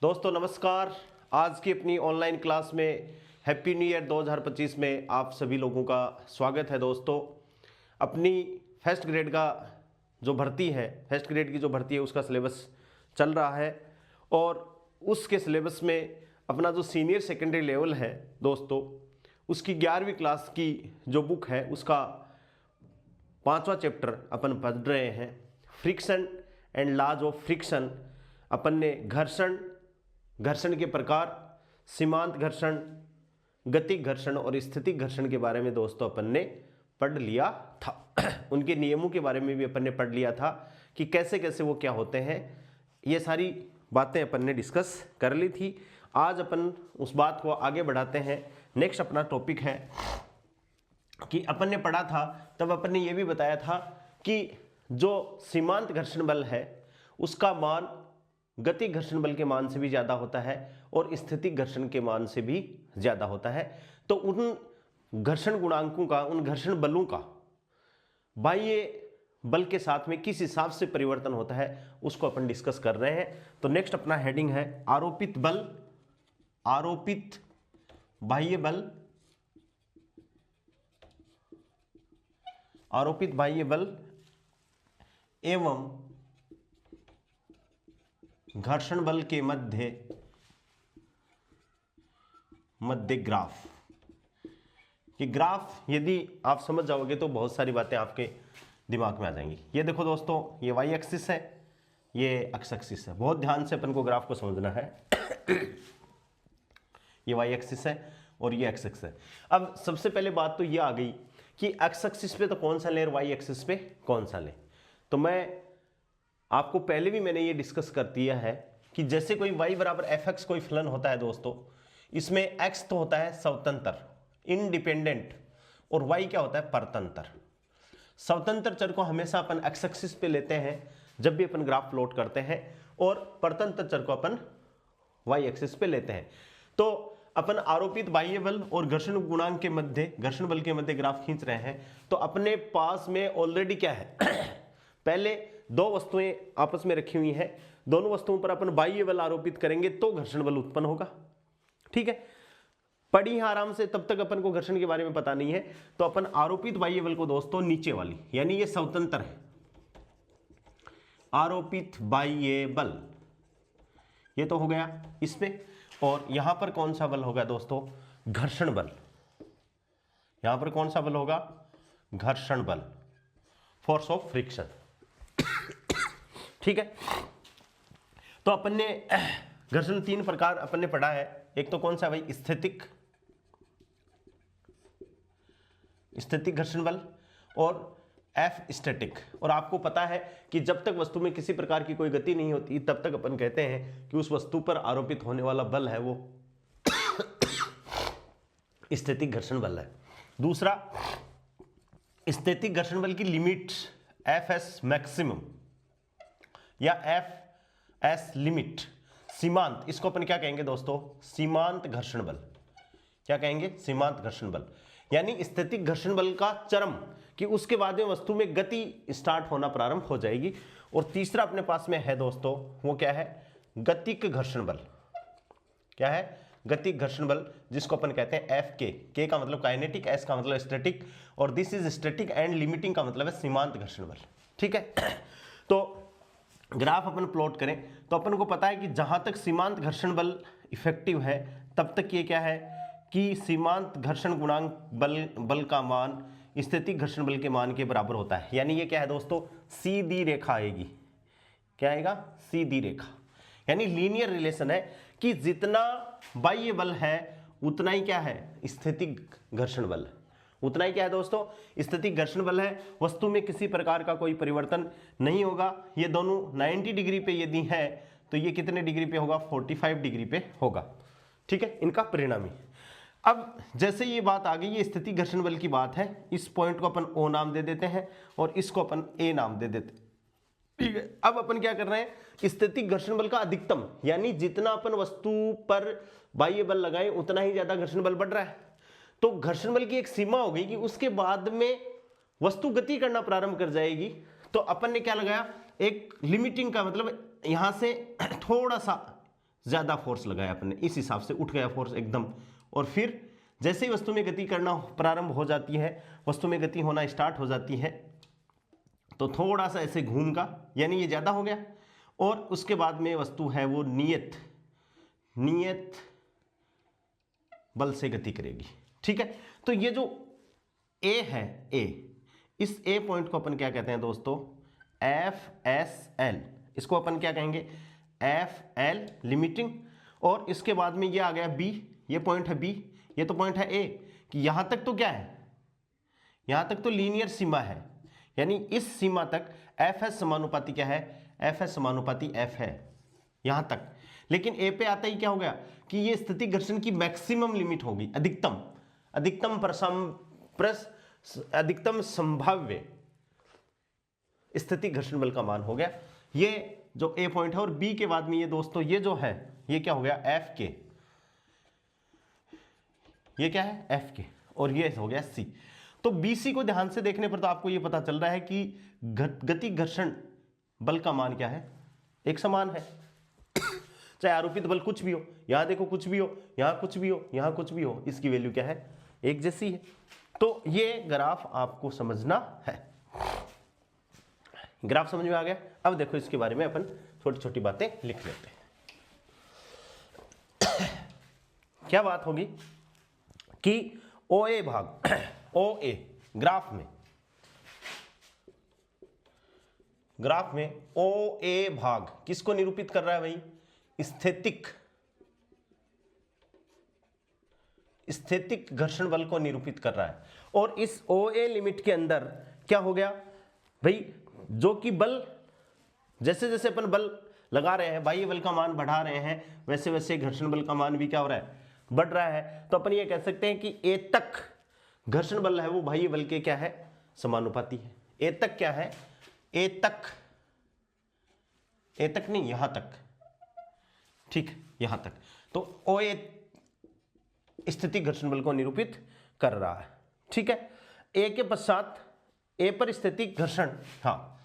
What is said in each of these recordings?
दोस्तों नमस्कार। आज की अपनी ऑनलाइन क्लास में हैप्पी न्यू ईयर 2025 में आप सभी लोगों का स्वागत है। दोस्तों अपनी फर्स्ट ग्रेड का जो भर्ती है, फर्स्ट ग्रेड की जो भर्ती है उसका सिलेबस चल रहा है और उसके सिलेबस में अपना जो सीनियर सेकेंडरी लेवल है दोस्तों, उसकी 11वीं क्लास की जो बुक है उसका 5वां चैप्टर अपन पढ़ रहे हैं। Friction and laws of friction. अपन ने घर्षण के प्रकार, सीमांत घर्षण, गतिक घर्षण और स्थितिक घर्षण के बारे में दोस्तों अपन ने पढ़ लिया था। उनके नियमों के बारे में भी अपन ने पढ़ लिया था कि कैसे कैसे वो क्या होते हैं। ये सारी बातें अपन ने डिस्कस कर ली थी। आज अपन उस बात को आगे बढ़ाते हैं। नेक्स्ट अपना टॉपिक है कि अपन ने पढ़ा था, तब अपन ने ये भी बताया था कि जो सीमांत घर्षण बल है उसका मान गतिक घर्षण बल के मान से भी ज़्यादा होता है और स्थितिक घर्षण के मान से भी ज़्यादा होता है। तो उन घर्षण गुणांकों का, उन घर्षण बलों का बाह्य बल के साथ में किस हिसाब से परिवर्तन होता है उसको अपन डिस्कस कर रहे हैं। तो नेक्स्ट अपना हेडिंग है आरोपित बल, आरोपित बाह्य बल, आरोपित बाह्य बल एवं घर्षण बल के मध्य ग्राफ। कि ग्राफ यदि आप समझ जाओगे तो बहुत सारी बातें आपके दिमाग में आ जाएंगी। ये देखो दोस्तों, ये वाई एक्सिस है, ये एक्स एक्सिस है। बहुत ध्यान से अपन को ग्राफ को समझना है। ये वाई एक्सिस है और ये एक्स एक्सिस है। अब सबसे पहले बात तो ये आ गई कि एक्स एक्सिस पे तो कौन सा ले और वाई एक्सिस पे कौन सा ले। तो मैं आपको पहले भी मैंने ये डिस्कस कर दिया है कि जैसे कोई y बराबर एफ एक्स कोई फलन होता है दोस्तों, इसमें x तो होता है स्वतंत्र, इंडिपेंडेंट, और y क्या होता है परतंत्र। स्वतंत्र चर को हमेशा अपन x एक्सिस पे लेते हैं जब भी अपन ग्राफ प्लॉट करते हैं, और परतंत्र चर को अपन y एक्सिस पे लेते हैं। तो अपन आरोपित बाह्य बल और घर्षण गुणांक के मध्य, घर्षण बल के मध्य ग्राफ खींच रहे हैं। तो अपने पास में ऑलरेडी क्या है पहले दो वस्तुएं आपस में रखी हुई हैं, दोनों वस्तुओं पर अपन बाह्य बल आरोपित करेंगे तो घर्षण बल उत्पन्न होगा। ठीक है, पढ़ी है आराम से, तब तक अपन को घर्षण के बारे में पता नहीं है। तो अपन आरोपित बाह्य बल को दोस्तों नीचे वाली, यानी ये स्वतंत्र है, आरोपित बाह्य बल ये तो हो गया इसमें। और यहां पर कौन सा बल होगा दोस्तों? घर्षण बल। यहां पर कौन सा बल होगा? घर्षण बल, फोर्स ऑफ फ्रिक्शन। ठीक है, तो अपन ने घर्षण 3 प्रकार अपन ने पढ़ा है। एक तो कौन सा भाई? स्थितिक घर्षण बल और एफ स्टैटिक। और आपको पता है कि जब तक वस्तु में किसी प्रकार की कोई गति नहीं होती तब तक अपन कहते हैं कि उस वस्तु पर आरोपित होने वाला बल है वो स्थितिक घर्षण बल है। दूसरा, स्थितिक घर्षण बल की लिमिट एफ एस मैक्सिमम या एफ एस लिमिट, सीमांत, इसको अपन क्या कहेंगे दोस्तों? सीमांत घर्षण बल। क्या कहेंगे? सीमांत घर्षण बल, यानी स्थितिक घर्षण बल का चरम, कि उसके बाद में वस्तु में गति स्टार्ट होना प्रारंभ हो जाएगी। और तीसरा अपने पास में है दोस्तों, वो क्या है? गतिक घर्षण बल। क्या है? गतिक घर्षण बल, जिसको अपन कहते हैं एफ के का मतलब काइनेटिक, एस का मतलब स्टैटिक, और this is static and limiting का मतलब है सीमांत घर्षण बल। ठीक है, तो ग्राफ अपन प्लॉट करें तो अपन को पता है कि जहां तक सीमांत घर्षण बल इफेक्टिव है तब तक ये क्या है कि सीमांत घर्षण गुणांक बल का मान स्थितिक घर्षण बल के मान के बराबर होता है। यानी ये क्या है दोस्तों? सीधी रेखा आएगी। क्या आएगा? सीधी रेखा, यानी लीनियर रिलेशन है कि जितना बाह्य बल है उतना ही क्या है? स्थितिक घर्षण बल। उतना ही क्या है दोस्तों? स्थितिक घर्षण बल है। वस्तु में किसी प्रकार का कोई परिवर्तन नहीं होगा। ये दोनों 90 डिग्री पे यदि है तो ये कितने डिग्री पे होगा? 45 डिग्री पे होगा। ठीक है, इनका परिणामी। अब जैसे ये बात आ गई, ये स्थितिक घर्षण बल की बात है, इस पॉइंट को अपन ओ नाम दे देते हैं और इसको अपन ए नाम दे देते हैं। ठीक है, अब अपन क्या कर रहे हैं? स्थितिक घर्षण बल का अधिकतम, यानी जितना अपन वस्तु पर बाह्य बल लगाए उतना ही ज्यादा घर्षण बल बढ़ रहा है। तो घर्षण बल की एक सीमा हो गई कि उसके बाद में वस्तु गति करना प्रारंभ कर जाएगी। तो अपन ने क्या लगाया? एक लिमिटिंग का मतलब यहां से थोड़ा सा ज्यादा फोर्स लगाया अपने, इस हिसाब से उठ गया फोर्स एकदम। और फिर जैसे ही वस्तु में गति करना प्रारंभ हो जाती है, वस्तु में गति होना स्टार्ट हो जाती है, तो थोड़ा सा ऐसे घूम का, यानी ये ज्यादा हो गया, और उसके बाद में वस्तु है वो नियत बल से गति करेगी। ठीक है, तो ये जो ए है, इस ए पॉइंट को अपन क्या कहते हैं दोस्तों, FSL। इसको अपन क्या कहेंगे, FL लिमिटिंग। और इसके बाद में ये आ गया B, ये पॉइंट है B, ये तो पॉइंट है A, कि यहां तक तो क्या है, यहां तक तो लीनियर सीमा है, यानी इस सीमा तक FS समानुपाती क्या है, FS समानुपाती F है यहां तक। लेकिन A पे आता ही क्या हो गया कि ये स्थितिक घर्षण की मैक्सिमम लिमिट होगी, अधिकतम संभाव्य स्थितिक घर्षण बल का मान हो गया। ये जो A पॉइंट है, और B के बाद में ये दोस्तों ये जो है ये क्या हो गया, F के, ये क्या है F के, और ये हो गया C। तो BC को ध्यान से देखने पर तो आपको ये पता चल रहा है कि गति घर्षण बल का मान क्या है, एक समान है, चाहे आरोपित बल कुछ भी हो, यहां देखो कुछ भी हो, यहां कुछ भी हो, यहां कुछ भी हो, इसकी वैल्यू क्या है, एक जैसी है। तो ये ग्राफ आपको समझना है। ग्राफ समझ में आ गया। अब देखो इसके बारे में अपन छोटी छोटी बातें लिख लेते हैं। क्या बात होगी कि OA भाग, OA ग्राफ में OA भाग किसको निरूपित कर रहा है भाई, स्थितिक घर्षण बल को निरूपित कर रहा है। और इस OA लिमिट के अंदर क्या हो गया भाई, जो कि बल जैसे जैसे अपन बल लगा रहे हैं, बाह्य बल का मान बढ़ा रहे हैं, वैसे वैसे घर्षण बल का मान भी क्या हो रहा है, बढ़ रहा है। तो अपन ये कह सकते हैं कि A तक घर्षण बल है वो बाह्य बल के क्या है, समानुपाती है। A तक क्या है, A तक नहीं, यहां तक, ठीक, यहां तक। तो OA स्थितिक घर्षण बल को निरूपित कर रहा है। ठीक है, A के पश्चात A पर स्थितिक घर्षण, हाँ,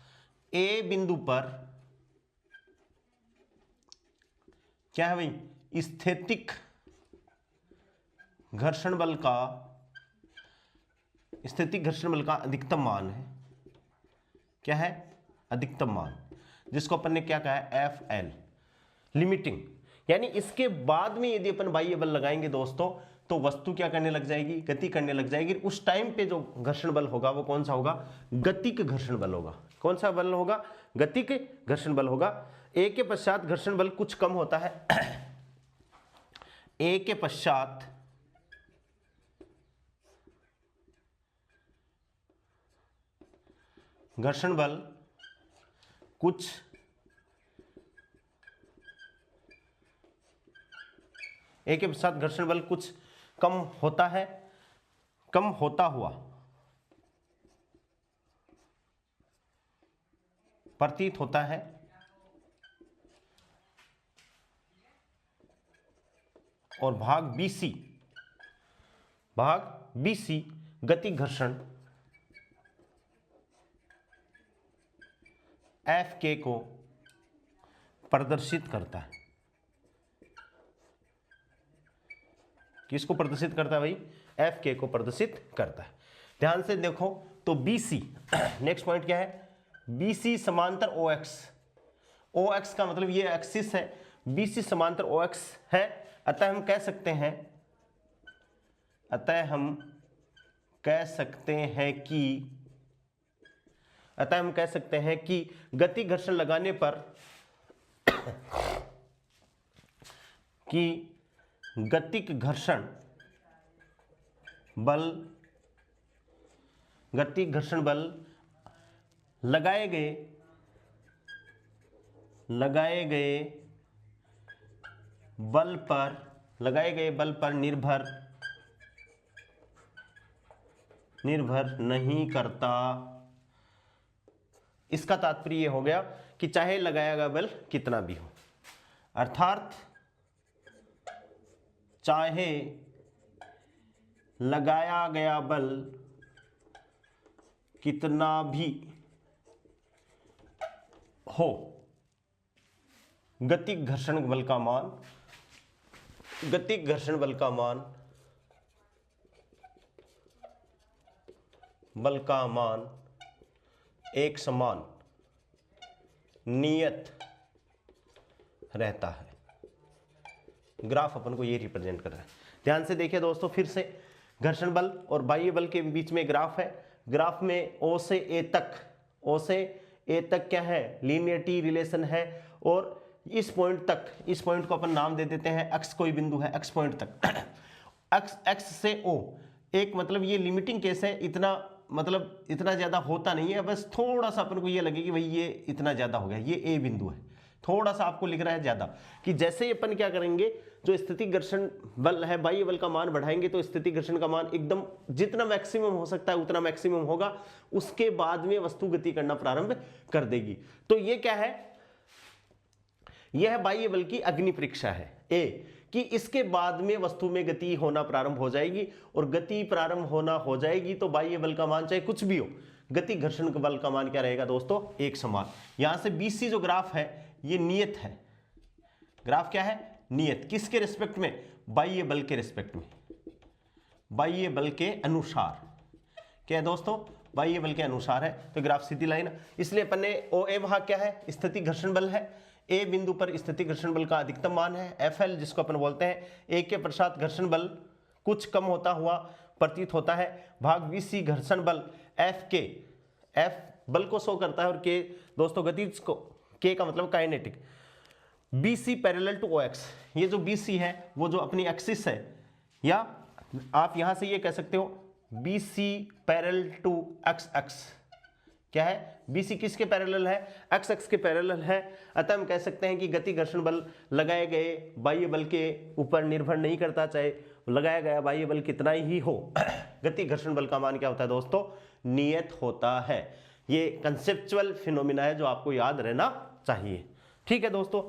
A बिंदु पर क्या है भाई, स्थितिक घर्षण बल का अधिकतम मान है, क्या है, अधिकतम मान, जिसको अपन ने क्या कहा है, FL लिमिटिंग। यानी इसके बाद में यदि अपन बाह्य बल लगाएंगे दोस्तों, तो वस्तु क्या करने लग जाएगी, गति करने लग जाएगी। उस टाइम पे जो घर्षण बल होगा वो कौन सा होगा, गतिक घर्षण बल होगा। कौन सा बल होगा, गतिक घर्षण बल होगा। A के पश्चात घर्षण बल कुछ कम होता है, A के पश्चात घर्षण बल कुछ A के पश्चात घर्षण बल कुछ कम होता है, कम होता हुआ प्रतीत होता है, और भाग BC गतिक घर्षण FK को प्रदर्शित करता है। किसको प्रदर्शित करता है भाई, FK को प्रदर्शित करता है। ध्यान से देखो तो BC नेक्स्ट पॉइंट क्या है, BC समांतर OX का मतलब ये एक्सिस है, BC समांतर OX है। अतः हम कह सकते हैं कि गति घर्षण लगाने पर कि गतिक घर्षण बल लगाए गए बल पर निर्भर नहीं करता। इसका तात्पर्य यह हो गया कि चाहे लगाया गया बल कितना भी हो, अर्थात चाहे लगाया गया बल कितना भी हो, गति घर्षण बल का मान, गति घर्षण बल का मान, बल का मान एक समान नियत रहता है। ग्राफ अपन को ये रिप्रेजेंट कर रहा है। ध्यान से देखिए दोस्तों, फिर से घर्षण बल और बाह्य बल के बीच में ग्राफ है। ग्राफ में O से A तक, O से A तक क्या है, लीनियरिटी रिलेशन है। और इस पॉइंट तक, इस पॉइंट को अपन नाम दे देते हैं x, कोई बिंदु है x पॉइंट तक x से O, एक मतलब ये लिमिटिंग केस है, इतना मतलब इतना ज्यादा होता नहीं है, बस थोड़ा सा अपन को ये लगे कि भाई ये इतना ज्यादा हो गया, ये A बिंदु है, थोड़ा सा आपको लिख रहा है ज्यादा, कि जैसे ही अपन क्या करेंगे, जो स्थितिक घर्षण बल है, बाह्य बल का मान बढ़ाएंगे तो स्थितिक घर्षण का मान एकदम जितना मैक्सिमम हो सकता है उतना मैक्सिमम होगा, उसके बाद में वस्तु गति करना प्रारंभ कर देगी। तो ये क्या है, यह बाह्य बल की अग्नि परीक्षा है ए, कि इसके बाद में वस्तु में गति होना प्रारंभ हो जाएगी, और गति प्रारंभ होना हो जाएगी तो बाह्य बल का मान चाहे कुछ भी हो, गति घर्षण बल का मान क्या रहेगा दोस्तों, एक समान। यहां से BC जो ग्राफ है ये नियत है, ग्राफ क्या है, नियत, किसके रिस्पेक्ट में, बाह्य बल के रिस्पेक्ट में, बाह्य बल के अनुसार, क्या है दोस्तों, बाह्य बल के अनुसार है। तो ग्राफ सीधी लाइन, इसलिए अपन ने OA वहां क्या है, स्थितिक घर्षण बल है, A बिंदु पर स्थितिक घर्षण बल का अधिकतम मान है, FL जिसको अपन बोलते हैं, A के पश्चात घर्षण बल कुछ कम होता हुआ प्रतीत होता है, भाग BC घर्षण बल F के, F बल को शो करता है और K दोस्तों गतिज को, K का मतलब kinetic. BC parallel to OX, ये जो BC है वो जो अपनी एक्सिस है, या आप यहां से ये कह सकते हो BC पैरेलल टू XX, क्या है, BC किसके पैरेलल है, XX के पैरेलल है। अतः हम कह सकते हैं कि गति घर्षण बल लगाए गए बाह्य बल के ऊपर निर्भर नहीं करता, चाहे लगाया गया बाह्य बल कितना ही हो, गति घर्षण बल का मान क्या होता है दोस्तों, नियत होता है। ये कंसेप्चुअल फिनोमिना है जो आपको याद रहना चाहिए। ठीक है दोस्तों,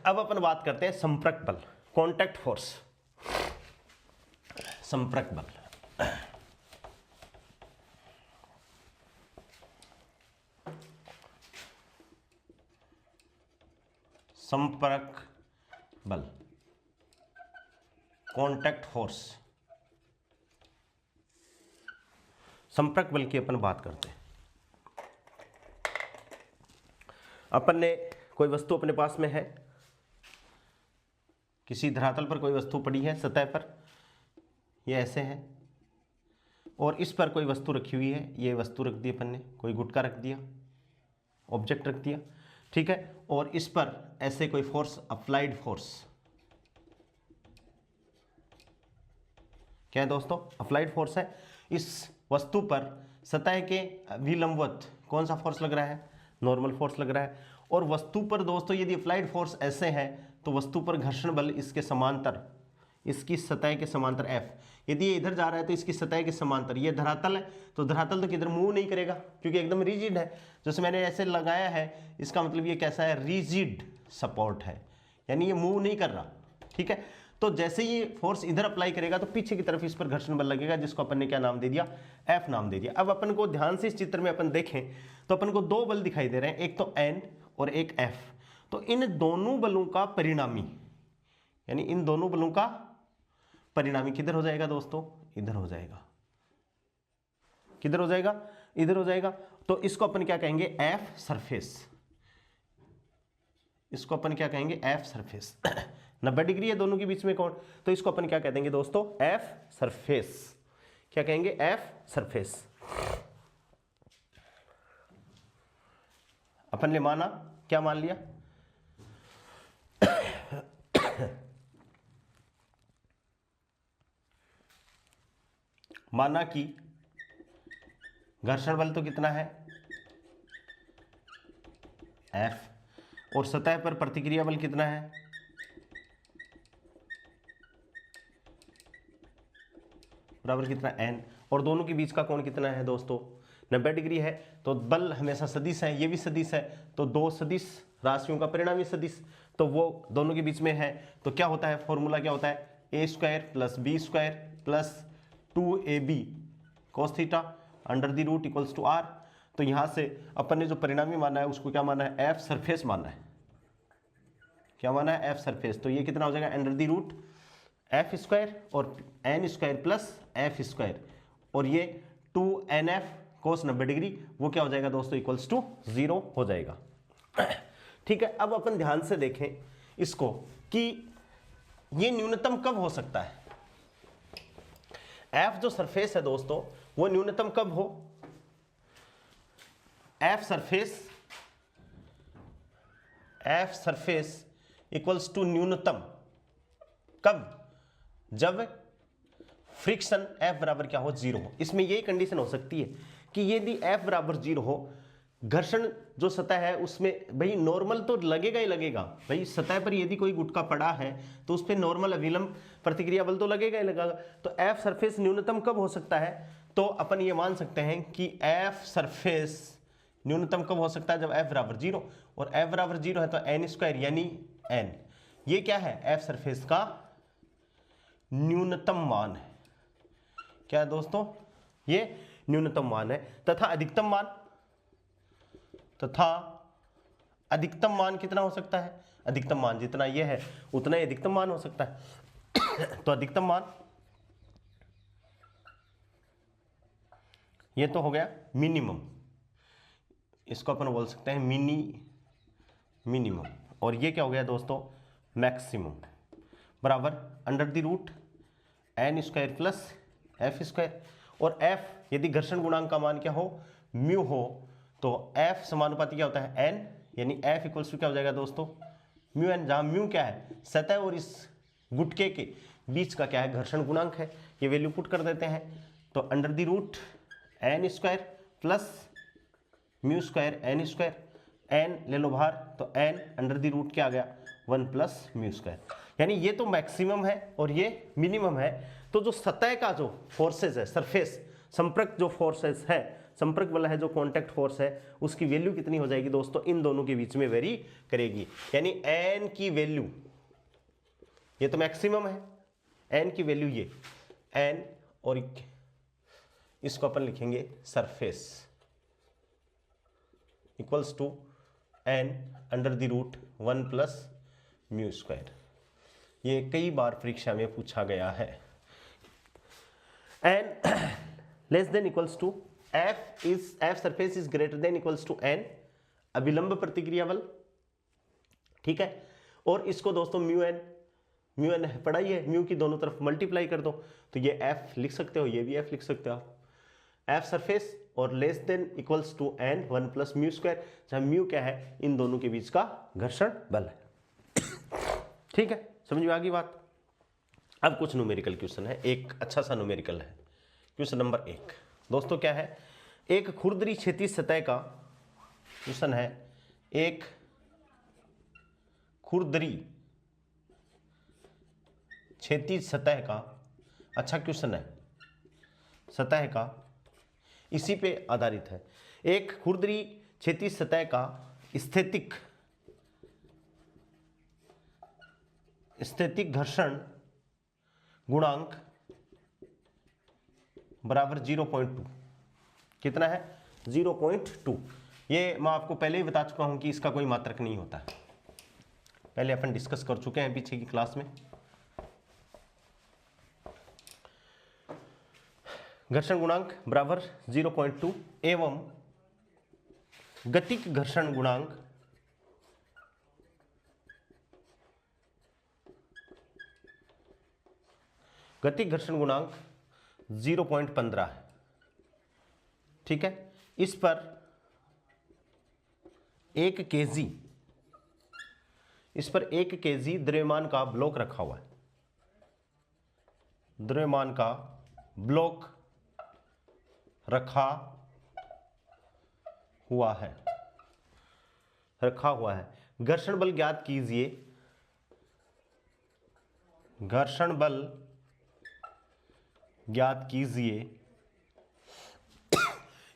अब अपन बात करते हैं संपर्क बल, कॉन्टैक्ट फोर्स, संपर्क बल। संपर्क बल, कॉन्टैक्ट फोर्स, संपर्क बल की अपन बात करते हैं। अपन ने कोई वस्तु अपने पास में है, किसी धरातल पर कोई वस्तु पड़ी है सतह पर, ये ऐसे है, और इस पर कोई वस्तु रखी हुई है, ये वस्तु रख दी अपन ने, कोई गुटका रख दिया, ऑब्जेक्ट रख दिया, ठीक है, और इस पर ऐसे कोई फोर्स, अप्लाइड फोर्स, क्या है दोस्तों, अप्लाइड फोर्स है। इस वस्तु पर सतह के विलंबवत कौन सा फोर्स लग रहा है, नॉर्मल फोर्स लग रहा है। और वस्तु पर दोस्तों यदि अप्लाइड फोर्स ऐसे है तो वस्तु पर घर्षण बल इसके समांतर, इसकी सतह के समांतर F, यदि ये इधर जा रहा है तो इसकी सतह के समांतर, ये धरातल है तो धरातल तो किधर मूव नहीं करेगा क्योंकि एकदम रिजिड है। जैसे मैंने ऐसे लगाया है, इसका मतलब ये कैसा है, रिजिड सपोर्ट है, यानी ये मूव नहीं कर रहा, ठीक है। तो जैसे ये फोर्स इधर अप्लाई करेगा तो पीछे की तरफ इस पर घर्षण बल लगेगा, जिसको अपन ने क्या नाम दे दिया, F नाम दे दिया। अब अपन को ध्यान से इस चित्र में अपन देखें तो अपन को दो बल दिखाई दे रहे हैं, एक तो N और एक F। तो इन दोनों बलों का परिणामी, यानी इन दोनों बलों का परिणामी किधर हो जाएगा दोस्तों, इधर हो जाएगा, किधर हो जाएगा, इधर हो जाएगा। तो इसको अपन क्या कहेंगे, F सरफेस, इसको अपन क्या कहेंगे, F सरफेस। 90 डिग्री है दोनों के बीच में कोण, तो इसको अपन क्या कह देंगे दोस्तों, F सरफेस, क्या कहेंगे, F सरफेस। अपन ने माना, क्या मान लिया, माना कि घर्षण बल तो कितना है, F, और सतह पर प्रतिक्रिया बल कितना है, बराबर कितना, N, और दोनों के बीच का कोण कितना है दोस्तों, 90 डिग्री है। तो बल हमेशा सदिश है, ये भी सदिश है, तो दो सदिश राशियों का परिणामी सदिश, तो वो दोनों के बीच में है। तो क्या होता है, फॉर्मूला क्या होता है, a square plus b square plus 2ab cos theta under the root equals to r। तो यहाँ से अपन ने जो परिणामी माना है उसको क्या माना है, F सरफेस माना है, क्या माना है, एफ सरफेस, तो ये कितना हो जाएगा under the root F square और N square plus F square, और ये 2nf कोस 90 डिग्री, वो क्या हो जाएगा दोस्तों, इक्वल्स टू 0 हो जाएगा। ठीक है, अब अपन ध्यान से देखें इसको कि ये न्यूनतम कब हो सकता है। एफ जो सरफेस है दोस्तों वो न्यूनतम कब हो, एफ सरफेस इक्वल्स टू न्यूनतम कब, जब फ्रिक्शन एफ बराबर क्या हो, 0 हो। इसमें यही कंडीशन हो सकती है कि यदि एफ बराबर 0 हो, घर्षण जो सतह है उसमें भाई नॉर्मल तो लगेगा ही लगेगा, भाई सतह पर यदि कोई गुटका पड़ा है तो उस पर नॉर्मल अविलंब प्रतिक्रिया बल तो लगेगा ही लगेगा। तो एफ सरफेस न्यूनतम कब हो सकता है, तो अपन ये मान सकते हैं कि एफ सरफेस न्यूनतम कब हो सकता है, जब एफ बराबर 0, और एफ बराबर 0 है तो एन स्क्वायर यानी एन, ये क्या है, एफ सरफेस का न्यूनतम मान है। क्या है दोस्तों, ये न्यूनतम मान है। तथा अधिकतम मान कितना हो सकता है, अधिकतम मान जितना ये है उतना ही अधिकतम मान हो सकता है। तो अधिकतम मान ये तो हो गया मिनिमम, इसको अपन बोल सकते हैं मिनिमम, और ये क्या हो गया दोस्तों, मैक्सिमम, बराबर under the root N square plus F square, और एफ यदि घर्षण गुणांक का मान क्या हो, म्यू हो, तो एफ समानुपाती क्या होता है, एन, यानी एफ इक्वल्स टू क्या हो जाएगा दोस्तों, म्यू एन, जहां म्यू क्या है, सतह और इस गुटके के बीच का क्या है, घर्षण गुणांक है। ये वैल्यू पुट कर देते हैं, तो under the root N square plus mu square N square, N ले लो बाहर, तो एन अंडर द रूट क्या आ गया, 1 प्लस म्यू स्क्वायर, यानी ये तो मैक्सिमम है और ये मिनिमम है। तो जो सतह का जो फोर्सेस है, सरफेस संपर्क जो फोर्सेस है, संपर्क बल है, जो कांटेक्ट फोर्स है, उसकी वैल्यू कितनी हो जाएगी दोस्तों, इन दोनों के बीच में वेरी करेगी, यानी एन की वैल्यू, ये तो मैक्सिमम है, एन की वैल्यू ये एन, और इसको अपन लिखेंगे surface equals to N under the root 1 plus mu square. ये कई बार परीक्षा में पूछा गया है। N less than equals to F surface is greater than equals to N, अभिलंब प्रतिक्रिया बल, ठीक है। और इसको दोस्तों म्यू एन पढ़ा ही है, म्यू की दोनों तरफ मल्टीप्लाई कर दो, तो ये एफ लिख सकते हो, ये भी एफ लिख सकते हो आप, एफ सरफेस, और less than equals to N 1 plus mu square, जहां म्यू क्या है, इन दोनों के बीच का घर्षण बल है। ठीक है, समझ में आ गई बात। अब कुछ न्यूमेरिकल क्वेश्चन है, एक अच्छा सा न्यूमेरिकल है। क्वेश्चन नंबर 1 दोस्तों क्या है, एक खुरदरी क्षैतिज सतह का क्वेश्चन है, एक खुरदरी क्षैतिज सतह का, अच्छा क्वेश्चन है, सतह का इसी पे आधारित है। एक खुरदरी क्षैतिज सतह का स्थैतिक घर्षण गुणांक बराबर 0.2, कितना है, 0.2। ये मैं आपको पहले ही बता चुका हूं कि इसका कोई मात्रक नहीं होता है, पहले अपन डिस्कस कर चुके हैं पीछे की क्लास में। घर्षण गुणांक बराबर 0.2 एवं गतिक घर्षण गुणांक गतिक घर्षण गुणांक 0.15 है, ठीक है। इस पर 1 kg द्रव्यमान का ब्लॉक रखा हुआ है, द्रव्यमान का ब्लॉक रखा हुआ है। घर्षण बल ज्ञात कीजिए, घर्षण बल ज्ञात कीजिए।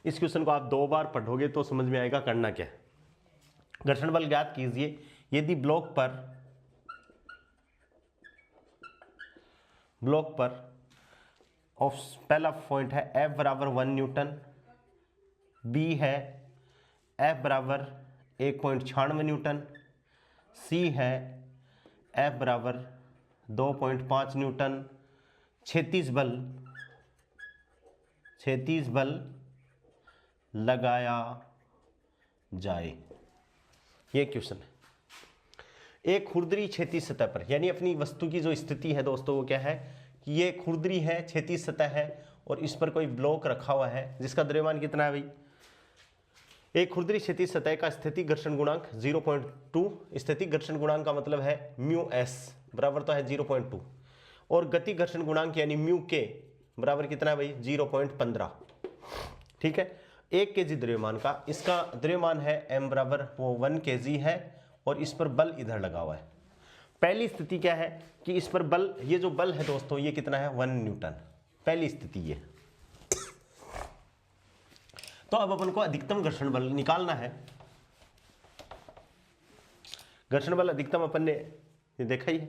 इस क्वेश्चन को आप 2 बार पढ़ोगे तो समझ में आएगा करना क्या है। घर्षण बल ज्ञात कीजिए यदि ब्लॉक पर पहला पॉइंट है F बराबर 1 न्यूटन, B है F बराबर 1.96 न्यूटन, C है F बराबर 2.5 न्यूटन क्षैतिज बल लगाया जाए। ये क्वेश्चन है। एक खुरदरी क्षैतिज सतह पर, यानी अपनी वस्तु की जो स्थिति है दोस्तों वो क्या है कि ये खुरदरी है, क्षैतिज सतह है और इस पर कोई ब्लॉक रखा हुआ है जिसका द्रव्यमान कितना है भाई। एक खुरदरी क्षैतिज सतह का स्थैतिक घर्षण गुणांक 0.2, स्थैतिक घर्षण गुणांक का मतलब है म्यू एस बराबर तो है 0.2 और गति घर्षण गुणांक यानी म्यू के बराबर कितना है भाई 0.15। ठीक है, 1 kg द्रव्यमान का, इसका द्रव्यमान है m बराबर वो 1 kg है और इस पर बल इधर लगा हुआ है। पहली स्थिति क्या है कि इस पर बल, ये जो बल है दोस्तों ये कितना है 1 न्यूटन, पहली स्थिति ये। तो अब अपन को अधिकतम घर्षण बल निकालना है। घर्षण बल अधिकतम अपन ने ये देखा ही है।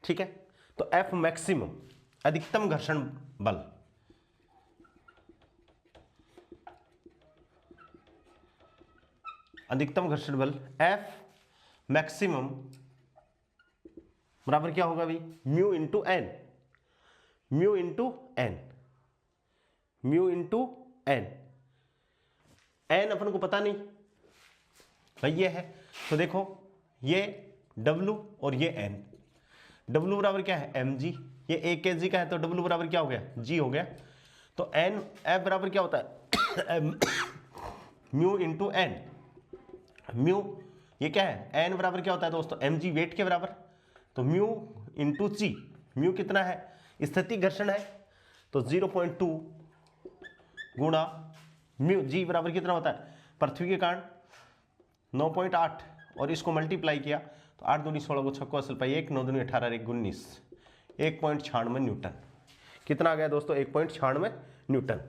ठीक है, तो F मैक्सिमम अधिकतम घर्षण बल, अधिकतम घर्षण बल F मैक्सिमम बराबर क्या होगा भाई mu into N, mu into N, mu into N. N अपन को पता नहीं भाई ये है, तो देखो ये W और ये N। W बराबर क्या है mg, ये 1 kg का है तो W बराबर क्या हो गया g हो गया। तो N F बराबर क्या होता है म्यू इंटू एन। म्यू ये क्या है n बराबर क्या होता है दोस्तों mg वेट के बराबर, तो म्यू इंटू g, म्यू कितना है स्थैतिक घर्षण है तो 0.2 गुणा म्यू, g बराबर कितना होता है पृथ्वी के कारण 9.8 और इसको मल्टीप्लाई किया तो 8 दूनी 16 को 6 को असल पाई 1, 9 दूनी 18 1 19, 1.96 न्यूटन। कितना आ गया दोस्तों 1.96 न्यूटन।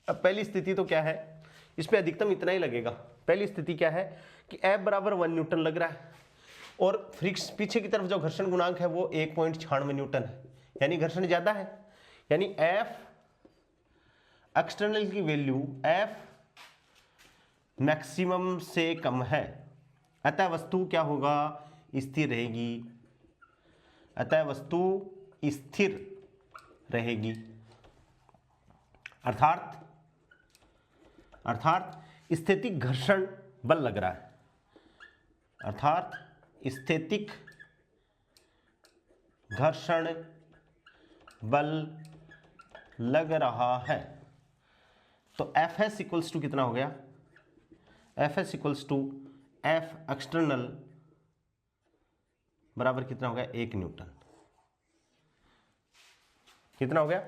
अब पहली स्थिति तो क्या है, इस पे अधिकतम इतना ही लगेगा। पहली स्थिति क्या है कि F बराबर 1 न्यूटन लग रहा है और फ्रिक्स पीछे की तरफ जो घर्षण गुणांक है वो 1.96 न्यूटन है, यानी घर्षण ज्यादा है, यानी F एक्सटर्नल की वैल्यू F मैक्सिमम से कम है, अतः वस्तु क्या होगा स्थिर रहेगी, अतः वस्तु स्थिर रहेगी। अर्थात स्थैतिक घर्षण बल लग रहा है, अर्थात स्थैतिक घर्षण बल लग रहा है। तो Fs इक्वल्स टू कितना हो गया, Fs equals to F external बराबर कितना हो गया 1 न्यूटन। कितना हो गया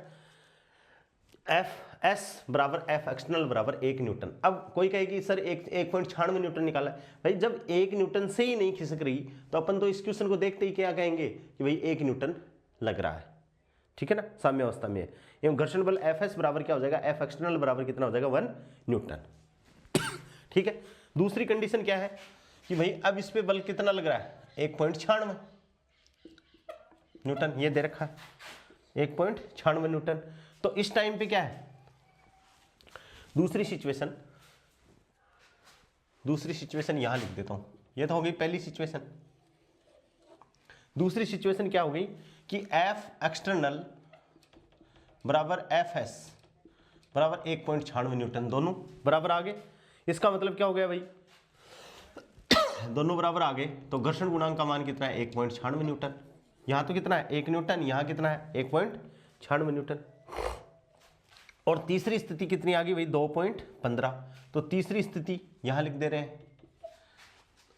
Fs बराबर F एक्सटर्नल बराबर 1 न्यूटन। अब कोई कहेगी सर 1.96 न्यूटन निकाला है, भाई जब 1 न्यूटन से ही नहीं खिसक रही तो अपन तो इस क्वेश्चन को देखते ही क्या कहेंगे कि भाई 1 न्यूटन लग रहा है। ठीक है ना, साम्य अवस्था में है। एवं घर्षण बल Fs बराबर क्या हो जाएगा F एक्सटर्नल बराबर कितना हो जाएगा 1 न्यूटन। ठीक है, दूसरी कंडीशन क्या है कि भाई अब इस पे बल कितना लग रहा है 1.96 न्यूटन, ये दे रखा है 1.96 न्यूटन। तो इस टाइम पे क्या है दूसरी सिचुएशन यहां लिख देता हूं, ये तो हो गई पहली सिचुएशन। दूसरी सिचुएशन क्या हो गई कि F एक्सटर्नल बराबर Fs बराबर 1.96 न्यूटन, दोनों बराबर आ गए। इसका मतलब क्या हो गया भाई दोनों बराबर आ गए तो घर्षण गुणांक का मान कितना है 1.96 न्यूटन। यहां तो कितना है 1 न्यूटन, यहां कितना है 1.96 न्यूटन। और तीसरी स्थिति कितनी आ गई भाई 2.15। तो तीसरी स्थिति यहां लिख दे रहे हैं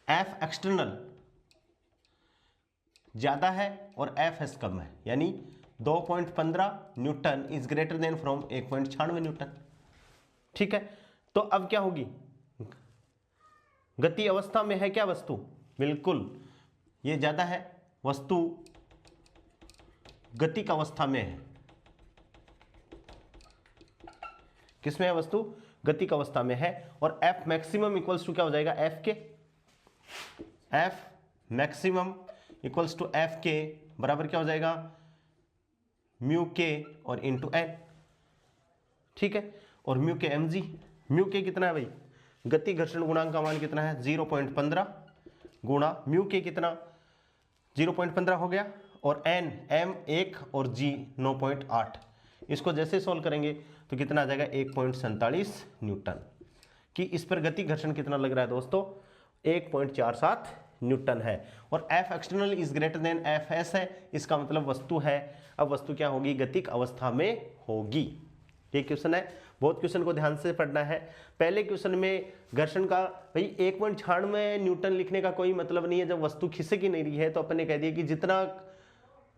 F एक्सटर्नल ज्यादा है और Fs कम है, यानी 2.15 Newton is greater then from 1.96 Newton. ठीक है, तो अब क्या होगी गति अवस्था में है क्या वस्तु, बिल्कुल ये ज्यादा है, वस्तु गतिक अवस्था में है। किसमें है वस्तु गतिक अवस्था में है। और F मैक्सिमम इक्वल्स टू क्या हो जाएगा F के, F maximum equals to F के बराबर क्या हो जाएगा म्यू के और इंटू एन। ठीक है, और म्यू के mg, म्यू के कितना है भाई गति घर्षण गुणांक का मान कितना है 0.15 गुणा म्यू के कितना 0.15 हो गया, और n m 1 और g 9.8। इसको जैसे सॉल्व करेंगे तो कितना आ जाएगा 1.47 न्यूटन। कि इस पर गति घर्षण कितना लग रहा है दोस्तों 1.47 न्यूटन है। और F external is greater then F S है, इसका मतलब वस्तु है। अब वस्तु क्या होगी, गतिक अवस्था में होगी। ये क्वेश्चन है, बहुत क्वेश्चन को ध्यान से पढ़ना है। पहले क्वेश्चन में घर्षण का भाई 1.96 न्यूटन लिखने का कोई मतलब नहीं है। जब वस्तु खिसक ही नहीं रही है तो अपन ने कह दिया कि जितना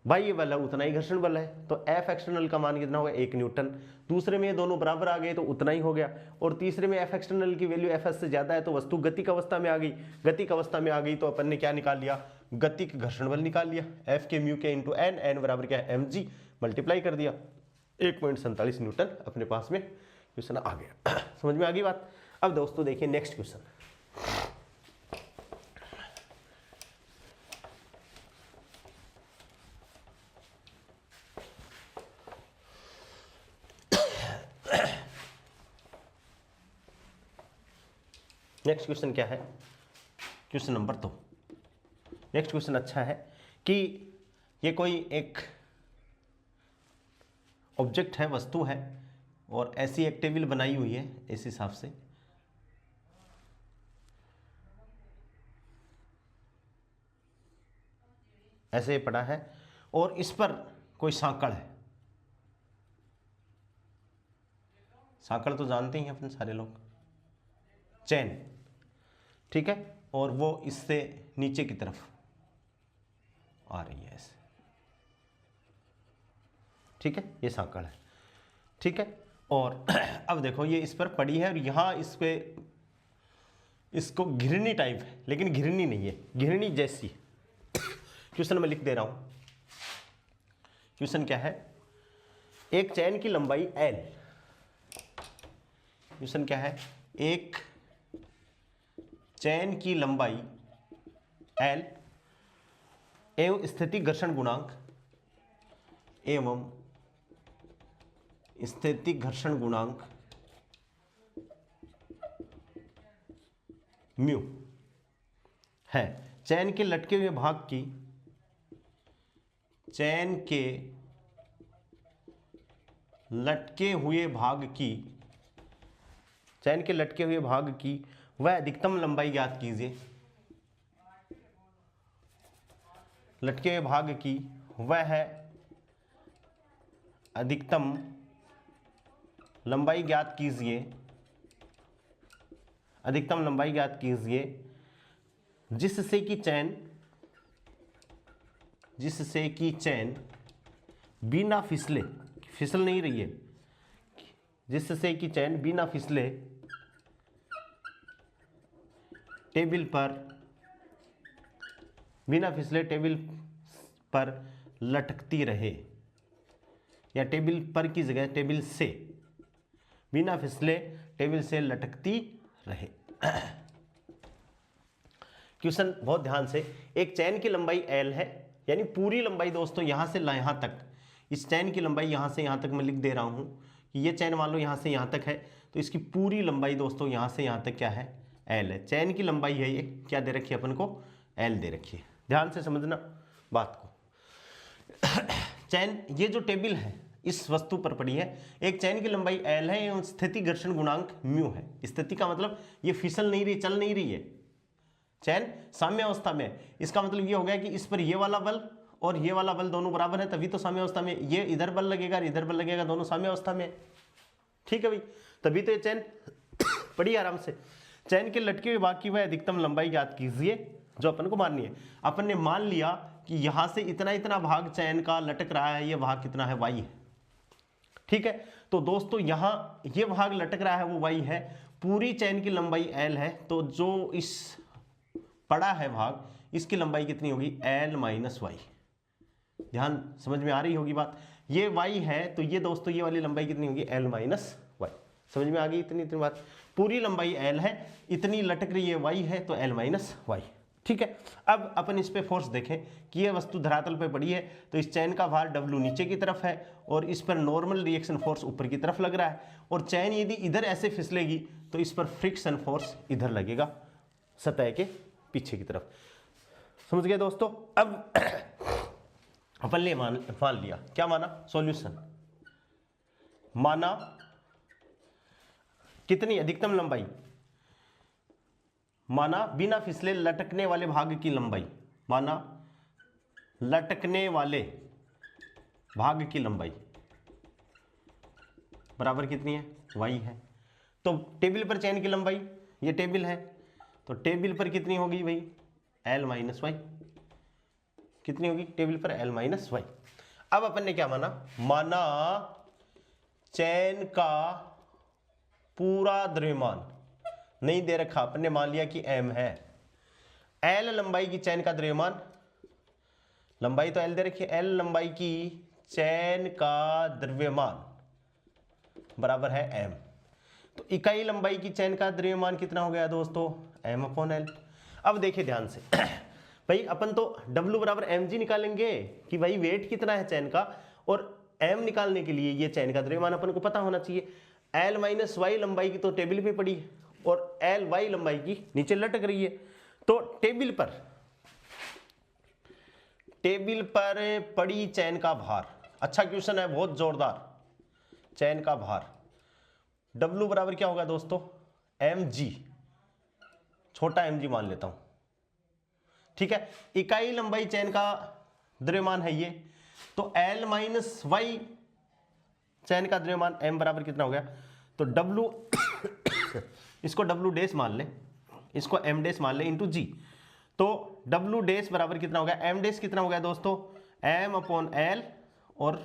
बाह्य बल है उतना ही घर्षण बल है, तो F एक्सटर्नल का मान कितना होगा 1 न्यूटन। दूसरे में ये दोनों बराबर आ गए तो उतना ही हो गया, और तीसरे में F एक्सटर्नल की वैल्यू Fs से ज्यादा है तो वस्तु गतिक अवस्था में आ गई। गतिक अवस्था में आ गई तो अपन ने क्या निकाल लिया, गतिक घर्षण बल निकाल लिया। F के म्यू के इंटू एन, एन बराबर क्या है mg, मल्टीप्लाई कर दिया, 1.47 न्यूटन अपने पास में क्वेश्चन आ गया। समझ में आ गई बात। अब दोस्तों देखिए नेक्स्ट क्वेश्चन, नेक्स्ट क्वेश्चन क्या है, क्वेश्चन नंबर 2। नेक्स्ट क्वेश्चन अच्छा है कि ये कोई एक ऑब्जेक्ट है, वस्तु है, और ऐसी एक टेबल बनाई हुई है इस हिसाब से। ऐसे पड़ा है और इस पर कोई सांकड़ है। सांकड़ तो जानते ही हैं अपन सारे लोग, चैन, ठीक है, और वो इससे नीचे की तरफ आ रही है ऐसे, ठीक है, ये सांकड़ है, ठीक है। और अब देखो ये इस पर पड़ी है और यहाँ इस पे इसको घिरनी टाइप है, लेकिन घिरनी नहीं है, घिरनी जैसी। क्वेश्चन में लिख दे रहा हूं, क्वेश्चन क्या है, एक चैन की लंबाई L, क्वेश्चन क्या है, एक चैन की लंबाई L एवं स्थिति घर्षण गुणांक एवं स्थिति घर्षण गुणांक म्यू है। चैन के लटके हुए भाग की, चैन के लटके हुए भाग की, चैन के लटके हुए भाग की वह अधिकतम लंबाई ज्ञात कीजिए। लटके हुए भाग की वह है अधिकतम लंबाई ज्ञात कीजिए, अधिकतम लंबाई ज्ञात कीजिए जिससे कि चैन, जिससे कि चैन बिना फिसले, फिसल नहीं रही है, जिससे कि चैन बिना फिसले टेबल पर, बिना फिसले टेबल पर लटकती रहे, या टेबल पर की जगह टेबल से, बिना फिसले टेबल से लटकती रहे। क्वेश्चन बहुत ध्यान से, एक चैन की लंबाई L है, यानी पूरी लंबाई दोस्तों यहां से यहां तक, इस चैन की लंबाई यहां से यहां तक मैं लिख दे रहा हूं कि ये चैन मान लो यहां से यहां तक है, तो इसकी पूरी लंबाई दोस्तों यहां से यहां तक क्या है, L है। चैन की लंबाई है ये, क्या दे रखी है अपन को, L दे रखी है। ध्यान से समझना बात को। चैन, ये जो टेबल है इस वस्तु पर पड़ी है, एक चैन की लंबाई L है एवं स्थिति घर्षण गुणांक म्यू है। स्थिति का मतलब ये फिसल नहीं रही, चल नहीं रही है, चैन साम्य अवस्था में है। इसका मतलब ये हो गया कि इस पर ये वाला बल और ये वाला बल दोनों बराबर है, तभी तो साम्य अवस्था में, ये इधर बल लगेगा इधर बल लगेगा, दोनों साम्य अवस्था में, ठीक है भाई, तभी तो ये चैन पड़ी आराम से। चैन के लटके हुए भाग की वह अधिकतम लंबाई ज्ञात कीजिए, जो अपन को माननी है। अपन ने मान लिया कि यहां से इतना इतना भाग चैन का लटक रहा है, ये भाग कितना है, y है, ठीक है। तो दोस्तों यहां ये भाग लटक रहा है वो y है, पूरी चैन की लंबाई L है, तो जो इस पड़ा है भाग, इसकी लंबाई कितनी होगी, L माइनस वाई। ध्यान समझ में आ रही होगी बात, ये y है तो ये दोस्तों ये वाली लंबाई कितनी होगी, L माइनस वाई। समझ में आ गई इतनी इतनी बात, पूरी लंबाई L है, इतनी लटक रही है y है, तो L माइनस वाई, ठीक है। अब अपन इस पे फोर्स देखें कि ये वस्तु धरातल पे पड़ी है, तो इस चैन का भार W नीचे की तरफ है और इस पर नॉर्मल रिएक्शन फोर्स ऊपर की तरफ लग रहा है, और चैन यदि इधर ऐसे फिसलेगी तो इस पर फ्रिक्शन फोर्स इधर लगेगा, सतह के पीछे की तरफ। समझ गए दोस्तों। अब अपन ने मान लिया, क्या माना, सॉल्यूशन माना, कितनी अधिकतम लंबाई माना, बिना फिसले लटकने वाले भाग की लंबाई, माना लटकने वाले भाग की लंबाई बराबर कितनी है, y है। तो टेबल पर चैन की लंबाई, ये टेबल है, तो टेबल पर कितनी होगी भाई, l माइनस वाई, कितनी होगी टेबल पर, l माइनस वाई। अब अपन ने क्या माना, माना चैन का पूरा द्रव्यमान नहीं दे रखा, अपन ने मान लिया कि m है, l लंबाई की चैन का द्रव्यमान, लंबाई तो l दे रखी है, l लंबाई की चैन का द्रव्यमान बराबर है m। तो इकाई लंबाई की चैन का द्रव्यमान कितना हो गया दोस्तों, m/l। अब देखिए ध्यान से भाई अपन तो W बराबर mg निकालेंगे कि भाई वेट कितना है चैन का, और m निकालने के लिए ये चैन का द्रव्यमान अपन को पता होना चाहिए। l माइनस वाई लंबाई की तो टेबल पे पड़ी है और l वाई लंबाई की नीचे लटक रही है। तो टेबल पर पड़ी चैन का भार, अच्छा क्वेश्चन है, बहुत जोरदार, चैन का भार W बराबर क्या होगा दोस्तों, mg, छोटा mg मान लेता हूं, ठीक है। इकाई लंबाई चैन का द्रव्यमान है ये, तो l माइनस वाई चैन का द्रव्यमान m बराबर कितना हो गया, तो W इसको W डैश मान ले, इसको m डैश मान ले इंटू जी, तो W डैश बराबर कितना हो गया, m डैश कितना हो गया दोस्तों, m/l और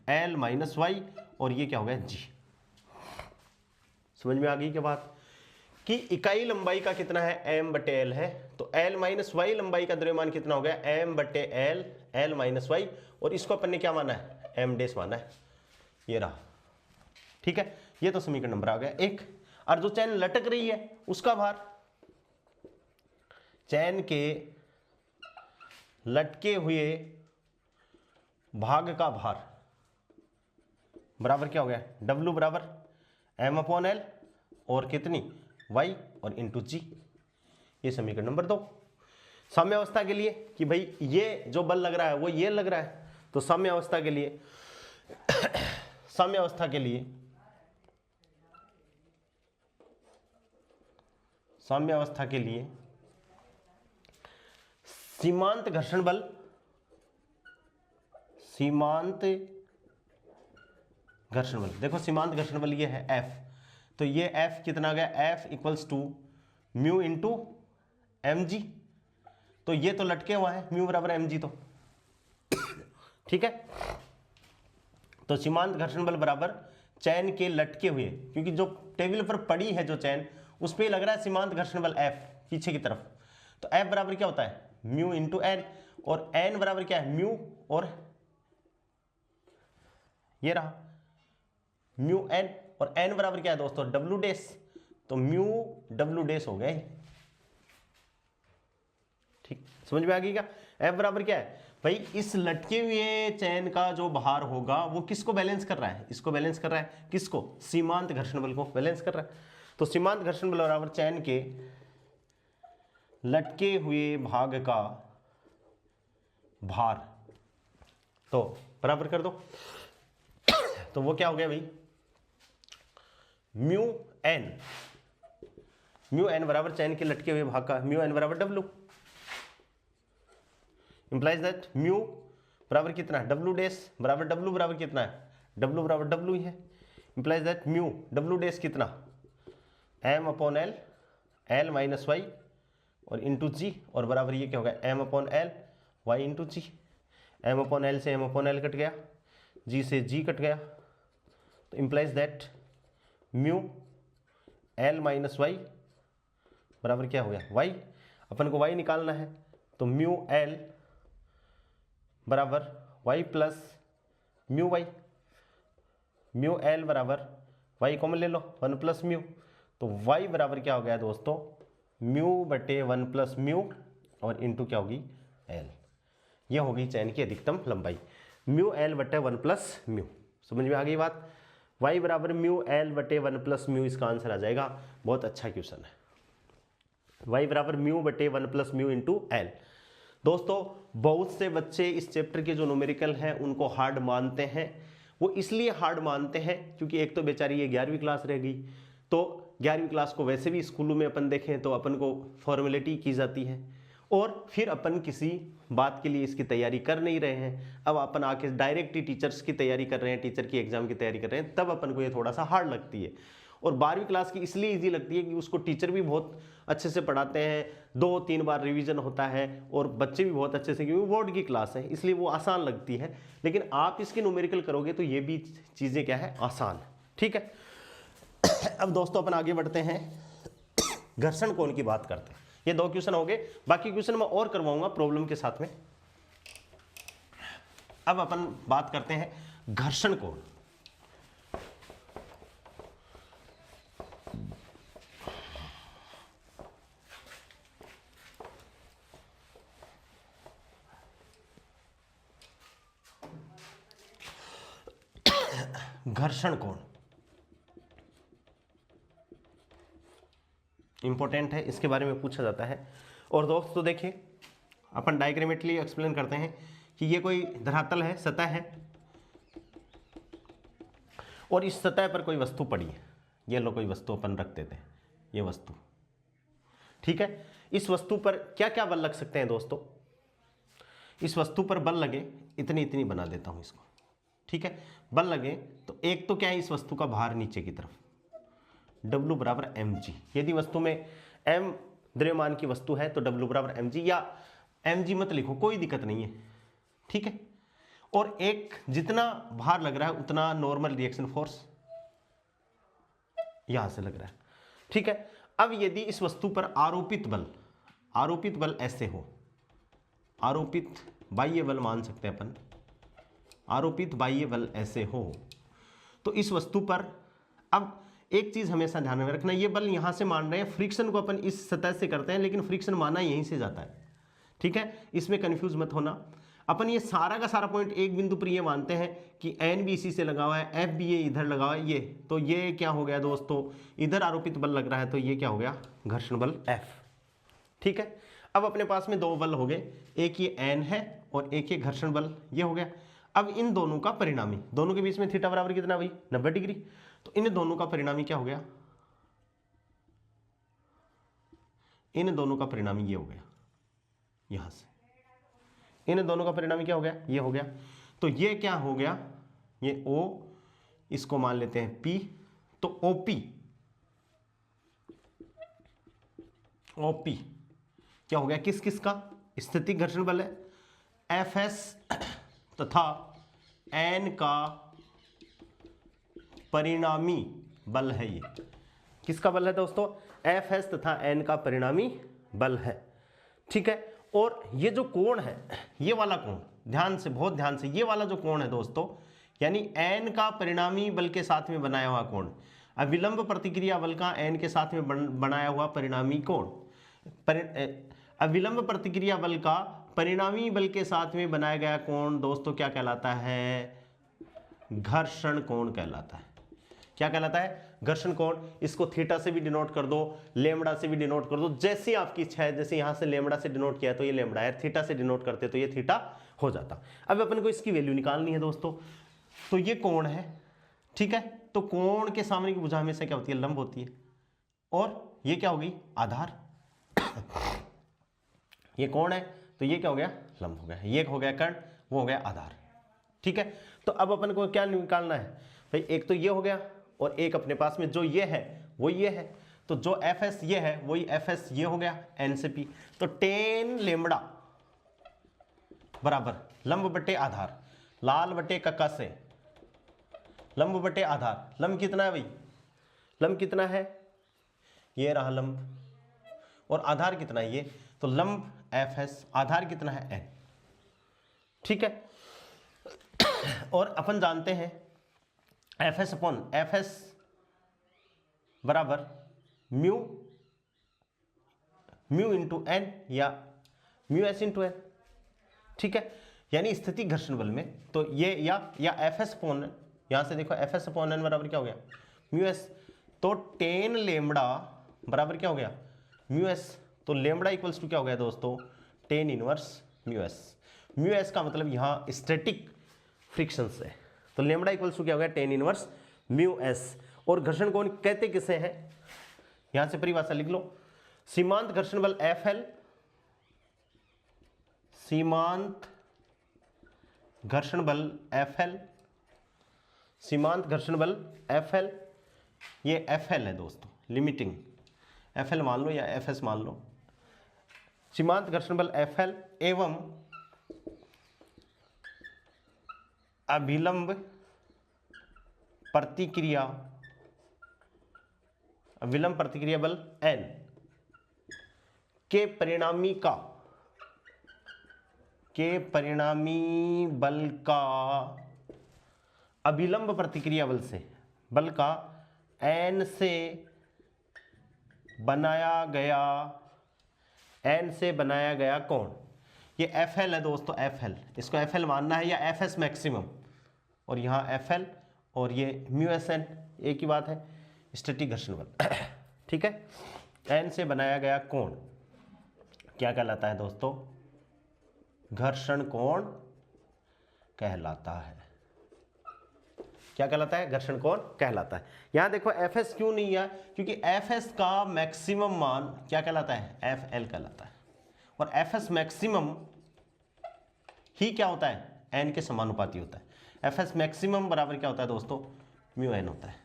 l माइनस वाई, और ये क्या हो गया, g। समझ में आ गई क्या बात, कि इकाई लंबाई का कितना है, m/l है, तो l माइनस वाई लंबाई का द्रव्यमान कितना हो गया, m/l, l माइनस वाई, और इसको अपन ने क्या माना है, m डैश माना है, ये रहा, ठीक है। ये तो समीकरण नंबर आ गया एक। और जो चैन लटक रही है उसका भार, चैन के लटके हुए भाग का भार बराबर क्या हो गया, W बराबर m/l और कितनी y और इंटू जी, ये समीकरण नंबर 2। साम्य अवस्था के लिए कि भाई ये जो बल लग रहा है वो ये लग रहा है, तो साम्य अवस्था के लिए साम्य अवस्था के लिए साम्य अवस्था के लिए सीमांत घर्षण बल, सीमांत घर्षण बल, देखो सीमांत घर्षण बल ये है F, तो ये F कितना आ गया, F equals to mu into mg, तो ये तो लटके हुआ है, म्यू बराबर mg, तो ठीक है। तो सीमांत घर्षण बल बराबर चैन के लटके हुए, क्योंकि जो टेबल पर पड़ी है जो चैन, उस पर लग रहा है सीमांत घर्षण बल F पीछे की तरफ, तो F बराबर क्या होता है, म्यू इंटू एन, और n बराबर क्या है, म्यू, और ये रहा म्यू n, और n बराबर क्या है दोस्तों, W डैश, तो म्यू W डैश हो गया, ठीक, समझ में आ गई क्या। F बराबर क्या है भाई, इस लटके हुए चैन का जो भार होगा वो किसको बैलेंस कर रहा है, इसको बैलेंस कर रहा है, किसको, सीमांत घर्षण बल को बैलेंस कर रहा है। तो सीमांत घर्षण बल बराबर चैन के लटके हुए भाग का भार, तो बराबर कर दो, तो वो क्या हो गया भाई, म्यू एन बराबर चैन के लटके हुए भाग का, म्यू एन बराबर W, इंप्लाइज दैट म्यू बराबर कितना है, W डैश बराबर W बराबर कितना है, W बराबर W ही है, implies that mu W dash कितना, m/l, l माइनस वाई और इंटू जी, और बराबर ये क्या होगा, m/l y इंटू जी, m/l से m/l कट गया, g से g कट गया, तो implies that mu l minus Y बराबर क्या हो गया, y, अपन को y निकालना है, तो म्यू l बराबर y plus mu Y, mu l बराबर y कॉमन ले लो, 1 प्लस म्यू, तो y बराबर क्या हो गया दोस्तों, म्यू बटे 1 प्लस म्यू, और इंटू क्या होगी, l, ये होगी चैन की अधिकतम लंबाई, म्यू l बटे 1 प्लस म्यू। समझ में आ गई बात, y बराबर म्यू l बटे 1 प्लस म्यू, इसका आंसर आ जाएगा, बहुत अच्छा क्वेश्चन है, y बराबर म्यू बटे 1 प्लस म्यू इंटू l। दोस्तों बहुत से बच्चे इस चैप्टर के जो न्यूमेरिकल हैं उनको हार्ड मानते हैं। वो इसलिए हार्ड मानते हैं क्योंकि एक तो बेचारी ये 11वीं क्लास रह गई, तो 11वीं क्लास को वैसे भी स्कूलों में अपन देखें तो अपन को फॉर्मेलिटी की जाती है, और फिर अपन किसी बात के लिए इसकी तैयारी कर नहीं रहे हैं। अब अपन आके डायरेक्ट ही टीचर्स की तैयारी कर रहे हैं, टीचर की एग्जाम की तैयारी कर रहे हैं, तब अपन को ये थोड़ा सा हार्ड लगती है। और 12वीं क्लास की इसलिए इजी लगती है कि उसको टीचर भी बहुत अच्छे से पढ़ाते हैं, 2-3 बार रिवीजन होता है, और बच्चे भी बहुत अच्छे से, क्योंकि बोर्ड की क्लास है इसलिए वो आसान लगती है। लेकिन आप इसके न्यूमेरिकल करोगे तो ये भी चीज़ें क्या है, आसान है। ठीक है, अब दोस्तों अपन आगे बढ़ते हैं, घर्षण कोण की बात करते हैं। ये 2 क्वेश्चन हो गए, बाकी क्वेश्चन मैं और करवाऊंगा प्रॉब्लम के साथ में। अब अपन बात करते हैं घर्षण कोण। घर्षण कोण इंपॉर्टेंट है, इसके बारे में पूछा जाता है। और दोस्तों देखिए, अपन डायग्रामेटिकली एक्सप्लेन करते हैं कि ये कोई धरातल है, सतह है, और इस सतह पर कोई वस्तु पड़ी है। ये लो कोई वस्तु अपन रख देते हैं, ये वस्तु। ठीक है, इस वस्तु पर क्या क्या बल लग सकते हैं दोस्तों? इस वस्तु पर बल लगे, इतनी इतनी बना देता हूं इसको। ठीक है, बल लगे तो एक तो क्या है, इस वस्तु का भार नीचे की तरफ, W बराबर mg। यदि वस्तु में m द्रव्यमान की वस्तु है तो W बराबर mg, या mg मत लिखो, कोई दिक्कत नहीं है। ठीक है, और एक जितना भार लग रहा है उतना नॉर्मल रिएक्शन फोर्स यहां से लग रहा है। ठीक है, अब यदि इस वस्तु पर आरोपित बल ऐसे हो, आरोपित बाह्य बल मान सकते हैं अपन, आरोपित बाह्य बल ऐसे हो, तो इस वस्तु पर अब एक चीज हमेशा ध्यान में रखना, ये बल यहां से मान रहे हैं, फ्रिक्शन को अपन इस सतह से करते हैं, लेकिन फ्रिक्शन माना यहीं से जाता है। ठीक है, इसमें कंफ्यूज मत होना। अपन ये सारा का सारा पॉइंट एक बिंदु पर ये मानते हैं कि एन भी इसी से लगा हुआ है, एफ भी ये इधर लगा हुआ है, ये तो ये क्या हो गया दोस्तों, इधर आरोपित बल लग रहा है तो ये क्या हो गया, घर्षण बल एफ। ठीक है, अब अपने पास में 2 बल हो गए, एक ये एन है और एक ये घर्षण बल, ये हो गया। अब इन दोनों का परिणामी, दोनों के बीच में थीटा बराबर कितना भाई, 90 डिग्री, तो इन दोनों का परिणामी क्या हो गया, इन दोनों का परिणामी ये हो गया, यहां से इन दोनों का परिणामी क्या हो गया, ये हो गया। तो ये क्या हो गया, ये O, इसको मान लेते हैं P, तो OP क्या हो गया, किस किस का, स्थितिक घर्षण बल है, Fs तथा N का परिणामी बल है। ये किसका बल है दोस्तों, Fs तथा N का परिणामी बल है। ठीक है, और ये जो कोण है, ये वाला कोण, ध्यान से, बहुत ध्यान से, ये वाला जो कोण है दोस्तों, यानी N का परिणामी बल के साथ में बनाया हुआ कोण, अविलंब प्रतिक्रिया बल का N के साथ में बनाया हुआ परिणामी कोण, अविलंब प्रतिक्रिया बल का परिणामी बल के साथ में बनाया गया कोण दोस्तों क्या कहलाता है, घर्षण कोण कहलाता है। क्या कहलाता है, घर्षण कोण। इसको थीटा से भी डिनोट कर दो, लेमड़ा से भी डिनोट कर दो, जैसी आपकी इच्छा है। जैसे यहां से लेमड़ा से डिनोट किया तो ये लेमड़ा है, थीटा से डिनोट करते तो ये थीटा हो जाता। अब अपन को इसकी वैल्यू निकालनी है दोस्तों, तो ये कोण है। ठीक है, तो कोण के सामने की भुजा हमेशा क्या होती है, लंब होती है, और ये क्या होगी, आधार। ये कोण है तो ये क्या हो गया, लंब हो गया, ये हो गया कर्ण, वो हो गया आधार। ठीक है, तो अब अपन को क्या निकालना है भाई, एक तो ये हो गया, और एक अपने पास में जो ये है वो ये है, तो जो Fs ये है वही Fs ये हो गया N से P, तो tan लेमड़ा बराबर लंब बटे आधार, लाल बटे कक्का से लंब बटे आधार। लंब कितना है भाई, लंब कितना है, ये रहा लंब, और आधार कितना है ये, तो लंब Fs, आधार कितना है N। ठीक है, और अपन जानते हैं Fs अपॉन Fs बराबर म्यू इंटू N या म्यू S इंटू N। ठीक है, यानी स्थिति घर्षण बल में तो ये या Fs अपॉन, यहां से देखो Fs अपॉन N बराबर क्या हो गया, म्यू S, तो tan लेमड़ा बराबर क्या हो गया, म्यू S, तो लेमड़ा इक्वल्स टू क्या हो गया दोस्तों, tan इनवर्स म्यू एस का मतलब यहाँ स्टैटिक फ्रिक्शन है, तो लेमडा इक्वल्स टू क्या हो गया, टेन इनवर्स म्यू एस। और घर्षण कोण कहते किसे हैं, यहां से परिभाषा लिख लो, सीमांत घर्षण बल एफ एल, सीमांत घर्षण बल एफ एल, सीमांत घर्षण बल एफ एल, ये एफ एल है दोस्तों, लिमिटिंग एफ एल मान लो या एफ एस मान लो, सीमांत घर्षण बल एफ एल एवं अभिलंब प्रतिक्रिया, विलंब प्रतिक्रिया बल n के परिणामी बल का अभिलंब प्रतिक्रिया बल से, बल का n से बनाया गया कोण, ये FL है दोस्तों, FL, इसको FL मानना है, या FS मैक्सिमम, और यहाँ FL और ये μSN एक ही बात है, स्टैटिक घर्षण बल। ठीक है, n से बनाया गया कोण क्या कहलाता है दोस्तों, घर्षण कोण कहलाता है। क्या कहलाता है, घर्षण कोण कहलाता है। यहां देखो Fs क्यों नहीं है, क्योंकि Fs का मैक्सिमम मान क्या कहलाता है, Fl कहलाता है, और Fs मैक्सिमम ही क्या होता है, n के समानुपाती होता है। Fs मैक्सिमम बराबर क्या होता है दोस्तों, म्यू n होता है।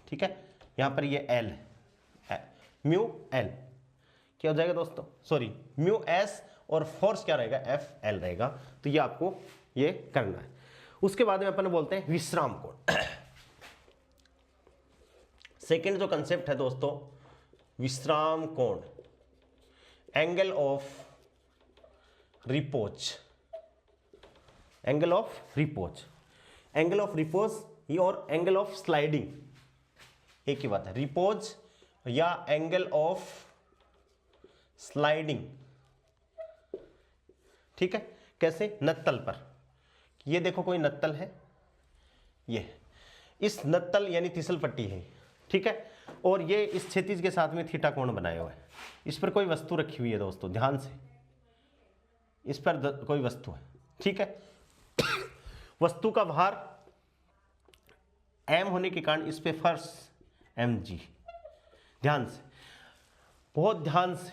ठीक है, यहां पर ये l है, म्यू l क्या हो जाएगा दोस्तों, सॉरी म्यू s, और फोर्स क्या रहेगा, Fl रहेगा। तो ये आपको ये करना है। उसके बाद में अपन बोलते हैं विश्राम कोण। सेकेंड जो कंसेप्ट है दोस्तों, विश्राम कोण, angle of repose, angle of repose, angle of repose और एंगल ऑफ स्लाइडिंग एक ही बात है, रिपोज या एंगल ऑफ स्लाइडिंग। ठीक है, कैसे, नत्तल पर, ये देखो कोई नत्तल है, ये इस नत्तल यानी तिसल पट्टी है, ठीक है, और ये इस क्षैतिज के साथ में थीटा कोण बनाया हुआ है, इस पर कोई वस्तु रखी हुई है दोस्तों, ध्यान से, इस पर कोई वस्तु है, ठीक है। वस्तु का भार m होने के कारण इस पे फोर्स mg, ध्यान से, बहुत ध्यान से,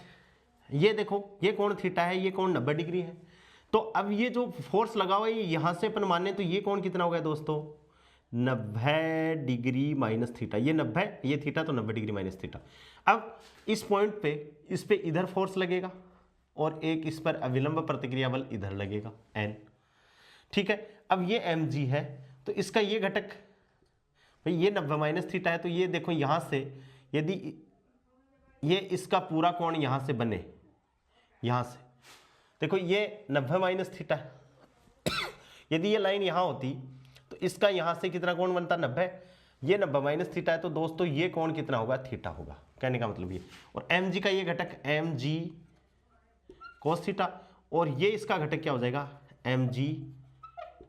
ये देखो ये कोण थीटा है, ये कोण 90 डिग्री है। तो अब ये जो फोर्स लगा हुआ है यहां से अपन माने तो ये कोण कितना हो गया दोस्तों, 90 डिग्री माइनस थीटा, ये 90, ये थीटा, तो 90 डिग्री माइनस थीटा। अब इस पॉइंट पे इस पे इधर फोर्स लगेगा और एक इस पर अविलंब प्रतिक्रिया बल इधर लगेगा n, ठीक है। अब ये mg है, तो इसका ये घटक, भाई ये 90 माइनस थीटा है, तो ये देखो यहां से यदि ये इसका पूरा कोण यहां से बने, यहां से देखो ये 90 माइनस थीटा है, यदि ये लाइन यहां होती तो इसका यहां से कितना कोण बनता, 90, ये 90 माइनस थीटा है, तो दोस्तों ये कोण कितना होगा, थीटा होगा, कहने का मतलब ये। और mg का ये घटक mg cos थीटा, और ये इसका घटक क्या हो जाएगा, mg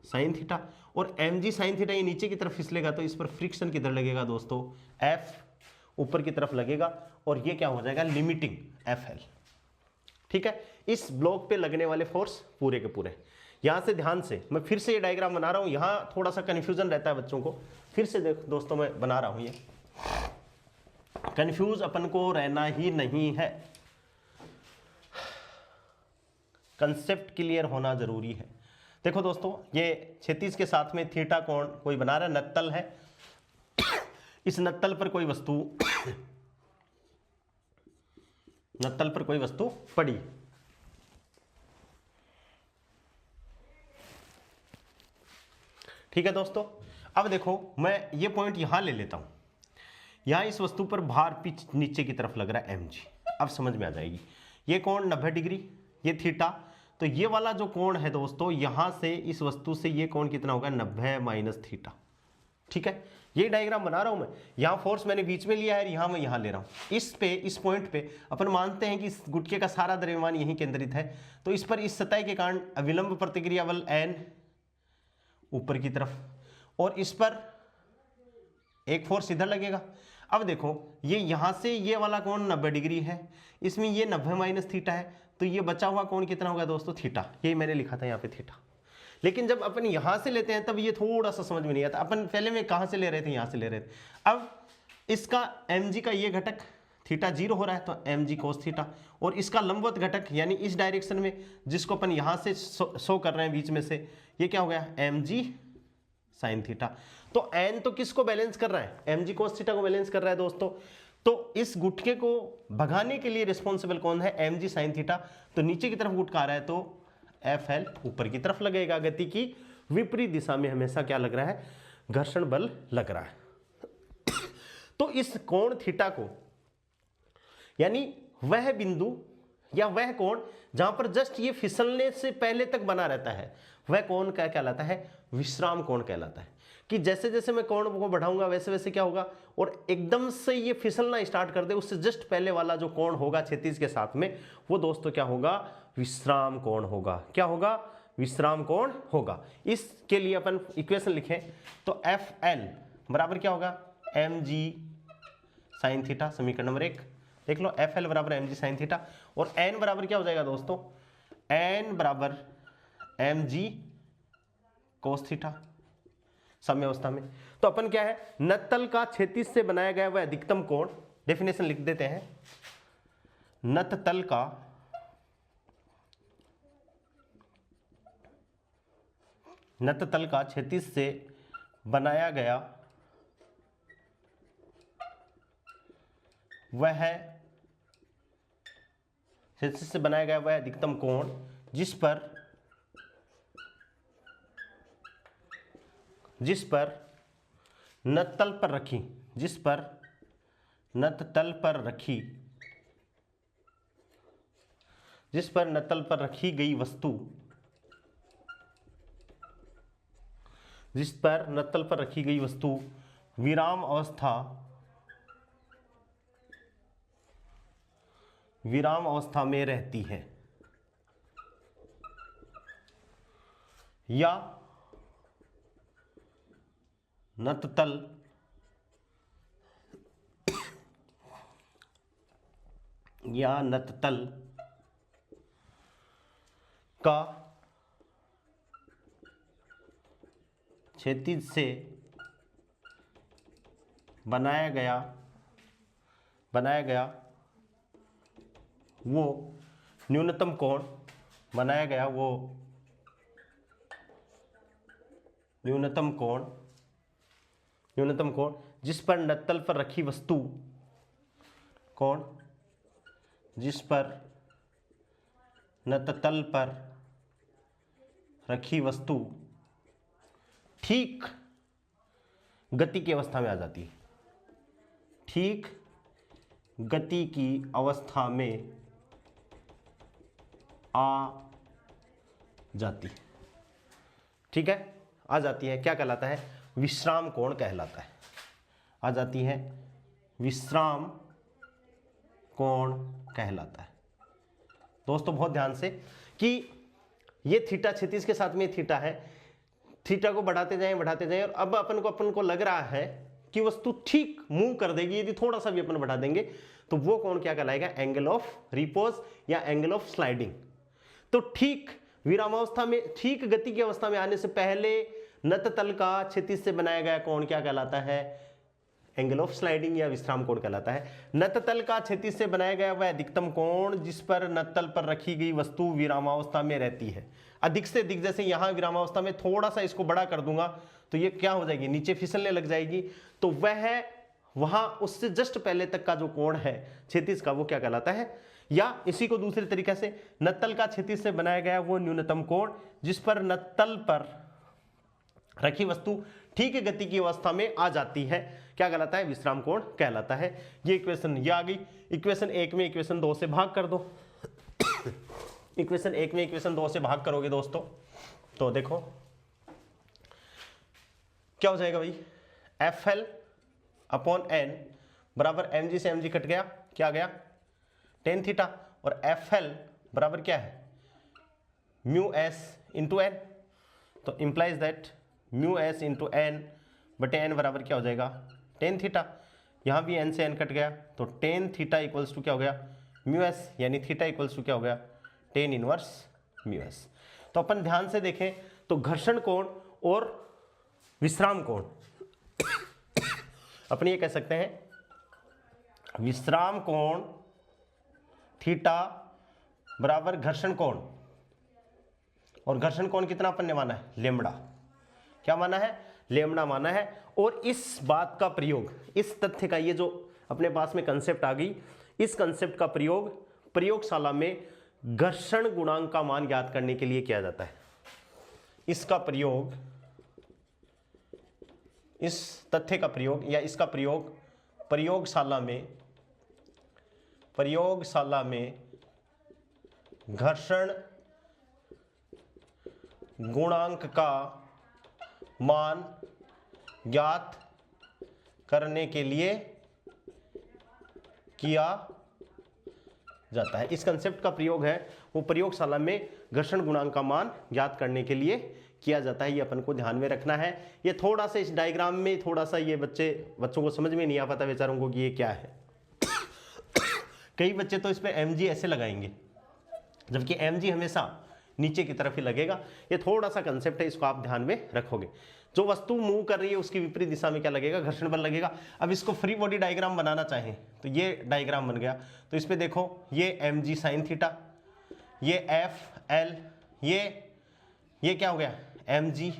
sin थीटा, और mg sin थीटा ये नीचे की तरफ फिसलेगा, तो इस पर फ्रिक्शन किधर लगेगा दोस्तों, F ऊपर की तरफ लगेगा, और ये क्या हो जाएगा, लिमिटिंग FL, ठीक है। इस ब्लॉक पे लगने वाले फोर्स पूरे के पूरे, यहां से ध्यान से, मैं फिर से ये डायग्राम बना रहा हूं, यहां थोड़ा सा कंफ्यूजन रहता है बच्चों को, फिर से देखो दोस्तों मैं बना रहा हूं, ये कंफ्यूज अपन को रहना ही नहीं है, कंसेप्ट क्लियर होना जरूरी है। देखो दोस्तों, ये क्षैतिज के साथ में थीटा कोण कोई बना रहा है, नत्तल है, इस नत्तल पर कोई वस्तु नत्तल पर कोई वस्तु पड़ी, ठीक है दोस्तों। अब देखो मैं ये पॉइंट यहां ले लेता हूं, यहां इस वस्तु पर भार पिच नीचे की तरफ लग रहा है mg, अब समझ में आ जाएगी, ये कोण 90 डिग्री, ये थीटा, तो ये वाला जो कोण है दोस्तों, यहां से इस वस्तु से ये कोण कितना होगा, 90 माइनस थीटा, ठीक है। ये डायग्राम बना रहा हूं मैं, यहां फोर्स मैंने बीच में लिया है, यहां मैं यहां ले रहा हूं, इस पॉइंट पे अपन मानते हैं कि इस गुटके का सारा द्रव्यमान यहीं केंद्रित है, तो इस पर इस सतह के कारण अविलंब प्रतिक्रिया बल n ऊपर की तरफ, और इस पर एक फोर्स इधर लगेगा। अब देखो ये यहां से ये वाला कोण 90 डिग्री है, इसमें ये 90 माइनस थीटा है, तो ये बचा हुआ कोण कितना होगा दोस्तों, थीटा। यही मैंने लिखा था यहाँ पे थीटा। लेकिन जब अपन यहां से लेते हैं तब ये थोड़ा सा समझ में नहीं आता। अपन पहले में कहां से ले रहे थे, यहां से ले रहे थे। अब इसका mg का ये घटक थीटा 0 हो रहा है तो mg cos थीटा, और इसका लंबवत घटक यानी इस डायरेक्शन में जिसको अपन यहां से शो कर रहे हैं बीच में से, ये क्या हो गया, mg sin थीटा। तो n तो किसको बैलेंस कर रहा है, mg cos थीटा को बैलेंस कर रहा है दोस्तों। तो इस गुटके को भगाने के लिए रिस्पॉन्सिबल कौन है, mg sin थीटा। तो नीचे की तरफ गुटका आ रहा है तो Fl ऊपर की तरफ लगेगा। गति की विपरीत दिशा में हमेशा क्या लग रहा है, घर्षण बल लग रहा है। तो इस कोण थीटा को, यानी वह बिंदु या वह कोण जहां पर जस्ट ये फिसलने से पहले तक बना रहता है, वह कोण क्या कहलाता है, विश्राम कोण कहलाता है। कि जैसे जैसे मैं कोण को बढ़ाऊंगा वैसे वैसे क्या होगा, और एकदम से ये फिसलना स्टार्ट कर दे, उससे जस्ट पहले वाला जो कोण होगा क्षैतिज के साथ में, वो दोस्तों क्या होगा, विश्राम कोण होगा। क्या होगा, विश्राम कोण होगा। इसके लिए अपन इक्वेशन लिखें तो Fl बराबर क्या होगा, mg sin थीटा, समीकरण नंबर 1 देख लो। Fl बराबर mg sin थीटा, और n बराबर क्या हो जाएगा दोस्तों, n बराबर mg cos थीटा साम्य अवस्था में। तो अपन क्या है, नत्तल का क्षैतिज से बनाया गया वह अधिकतम कोण, डेफिनेशन लिख देते हैं। नत्तल का क्षैतिज से बनाया गया वह अधिकतम कोण जिस पर नत्तल पर रखी गई वस्तु विराम अवस्था में रहती है, या नत्तल का क्षैतिज से बनाया गया वो न्यूनतम कोण जिस पर नत्तल पर रखी वस्तु ठीक गति की अवस्था में आ जाती है, ठीक गति की अवस्था में आ जाती, ठीक है, आ जाती है। क्या कहलाता है, विश्राम कोण कहलाता है। आ जाती है, विश्राम कोण कहलाता है। दोस्तों बहुत ध्यान से कि ये थीटा क्षैतिज के साथ में थीटा है, थीटा को बढ़ाते जाएं और अब अपन को लग रहा है कि वस्तु ठीक मूव कर देगी। यदि थोड़ा सा भी अपन बढ़ा देंगे तो वो कोण क्या कहलाएगा, एंगल ऑफ रिपोज या एंगल ऑफ स्लाइडिंग। तो ठीक विरामावस्था में, ठीक गति की अवस्था में आने से पहले नत्तल का क्षैतिज से बनाया गया कोण क्या कहलाता है, एंगल ऑफ स्लाइडिंग या विश्राम कोण कहलाता है। नत्तल का क्षैतिज से बनाया गया वह अधिकतम कोण जिस पर नत्तल पर रखी गई वस्तु विरामावस्था में रहती है। अधिक से अधिक, जैसे यहां विरामावस्था में थोड़ा सा इसको बड़ा कर दूंगा तो ये क्या हो जाएगी, नीचे फिसलने लग जाएगी। तो वह वहां उससे जस्ट पहले तक का जो कोण है क्षैतिज का, वो क्या कहलाता है। या इसी को दूसरे तरीके से, नत्तल का क्षैतिज से बनाया गया वो न्यूनतम कोण जिस पर नत्तल पर रखी वस्तु ठीक गति की अवस्था में आ जाती है, क्या कहलाता है, विश्राम कोण कहलाता है। ये इक्वेशन ये आ गई। इक्वेशन 1 में इक्वेशन 2 से भाग कर दो। इक्वेशन 1 में इक्वेशन 2 से भाग करोगे दोस्तों तो देखो क्या हो जाएगा भाई, Fl अपॉन n बराबर mg से mg कट गया, क्या आ गया, tan थीटा, और Fl बराबर क्या है, म्यू s इंटू एन। तो implies that mu s into N बटे n बराबर क्या हो जाएगा, tan थीटा। यहाँ भी n से n कट गया तो tan थीटा इक्वल्स टू क्या हो गया, म्यू s, यानी थीटा इक्वल्स टू क्या हो गया, tan इनवर्स म्यू एस। तो अपन ध्यान से देखें तो घर्षण कोण और विश्राम कोण अपन ये कह सकते हैं विश्राम कोण थीटा बराबर घर्षण कोण, और घर्षण कोण कितना अपन ने माना है लेमड़ा। क्या माना है? लेमड़ा माना है। और इस बात का प्रयोग, इस तथ्य का, ये जो अपने पास में कंसेप्ट आ गई, इस कंसेप्ट का प्रयोग प्रयोगशाला में घर्षण गुणांक का मान ज्ञात करने के लिए किया जाता है। इसका प्रयोग, इस तथ्य का प्रयोग या इसका प्रयोग प्रयोगशाला में घर्षण गुणांक का मान ज्ञात करने के लिए किया जाता है। इस कंसेप्ट का प्रयोग है वो प्रयोगशाला में घर्षण गुणांक का मान ज्ञात करने के लिए किया जाता है। ये अपन को ध्यान में रखना है। ये थोड़ा सा इस डायग्राम में थोड़ा सा ये बच्चों को समझ में नहीं आ पाता बेचारों को कि ये क्या है। कई बच्चे तो इसमें mg ऐसे लगाएंगे, जबकि mg हमेशा नीचे की तरफ ही लगेगा। ये थोड़ा सा कंसेप्ट है, इसको आप ध्यान में रखोगे। जो वस्तु मूव कर रही है उसकी विपरीत दिशा में क्या लगेगा? घर्षण बल लगेगा। अब इसको फ्री बॉडी डायग्राम बनाना चाहें तो ये डायग्राम बन गया। तो इस पे देखो ये mg साइन थीटा, ये एफ एल, ये क्या हो गया mg,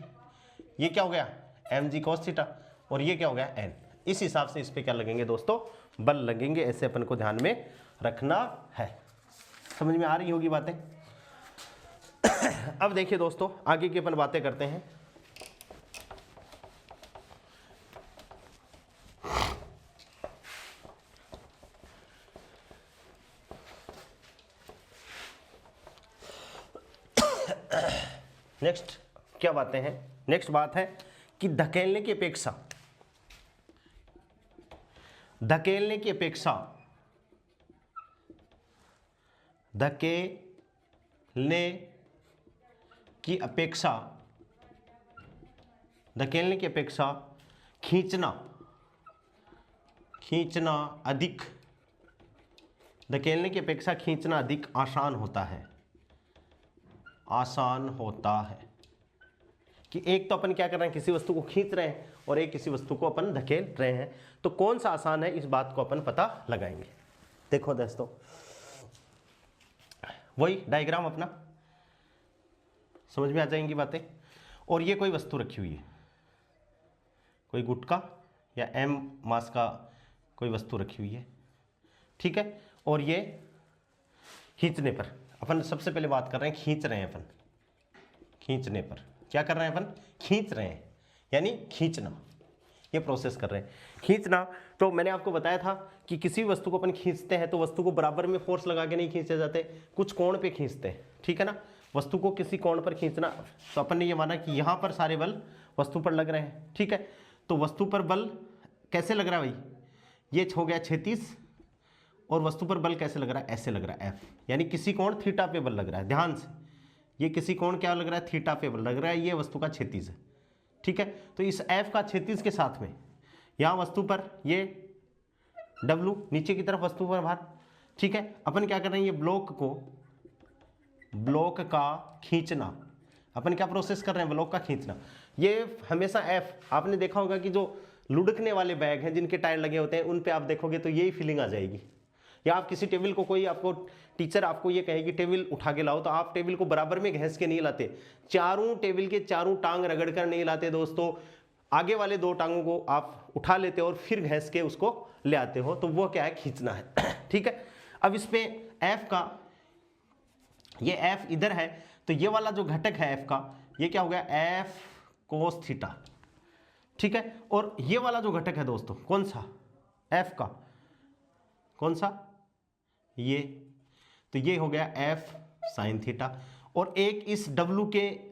ये क्या हो गया mg cos थीटा, और ये क्या हो गया n। इस हिसाब से इस पे क्या लगेंगे दोस्तों? बल लगेंगे। ऐसे अपन को ध्यान में रखना है। समझ में आ रही होगी बातें? अब देखिए दोस्तों आगे की अपन बातें करते हैं। नेक्स्ट क्या बातें हैं? नेक्स्ट बात है कि धकेलने की अपेक्षा धकेलने की अपेक्षा खींचना अधिक आसान होता है। कि एक तो अपन क्या कर रहे हैं, किसी वस्तु को खींच रहे हैं, और एक किसी वस्तु को अपन धकेल रहे हैं। तो कौन सा आसान है, इस बात को अपन पता लगाएंगे। देखो दोस्तों वही डायग्राम अपना समझ में आ जाएंगी बातें। और ये कोई वस्तु रखी हुई है, कोई गुटका या m मास का कोई वस्तु रखी हुई है, ठीक है। और ये खींचने पर, अपन सबसे पहले बात कर रहे हैं खींच रहे हैं अपन। खींचने पर क्या कर रहे हैं अपन? खींच रहे हैं, यानी खींचना, ये प्रोसेस कर रहे हैं। खींचना तो मैंने आपको बताया था कि किसी वस्तु को अपन खींचते हैं तो वस्तु को बराबर में फोर्स लगा के नहीं खींचे जाते, कुछ कोण पे खींचते हैं, ठीक है ना। वस्तु को किसी कोण पर खींचना, तो अपन ने ये माना कि यहाँ पर सारे बल वस्तु पर लग रहे हैं, ठीक है। तो वस्तु पर बल कैसे लग रहा है भाई? ये हो गया 36, और वस्तु पर बल कैसे लग रहा है? ऐसे लग रहा है F, यानी किसी कोण थीटा पे बल लग रहा है। ध्यान से, ये किसी कोण क्या लग रहा है? थीटा पे बल लग रहा है। ये वस्तु का 36 है, ठीक है। तो इस F का 36 के साथ में यहाँ वस्तु पर ये W नीचे की तरफ वस्तु पर भार, ठीक है। अपन क्या कर रहे हैं? ये ब्लॉक का खींचना, अपन क्या प्रोसेस कर रहे हैं? ब्लॉक का खींचना। ये हमेशा F, आपने देखा होगा कि जो लुढ़कने वाले बैग हैं जिनके टायर लगे होते हैं, उन पे आप देखोगे तो यही फीलिंग आ जाएगी। या आप किसी टेबल को, कोई आपको टीचर आपको ये कहेगी टेबल उठा के लाओ, तो आप टेबल को बराबर में घिस के नहीं लाते, चारों टेबल के चारों टांग रगड़ कर नहीं लाते दोस्तों। आगे वाले दो टांगों को आप उठा लेते हो और फिर घिस के उसको ले आते हो, तो वो क्या है? खींचना है, ठीक है। अब इस पे F का, ये F इधर है, तो ये वाला जो घटक है F का, ये क्या हो गया? F cos थीटा, ठीक है। और ये वाला जो घटक है दोस्तों, कौन सा? F का कौन सा? ये, तो ये हो गया F sin थीटा। और एक इस W के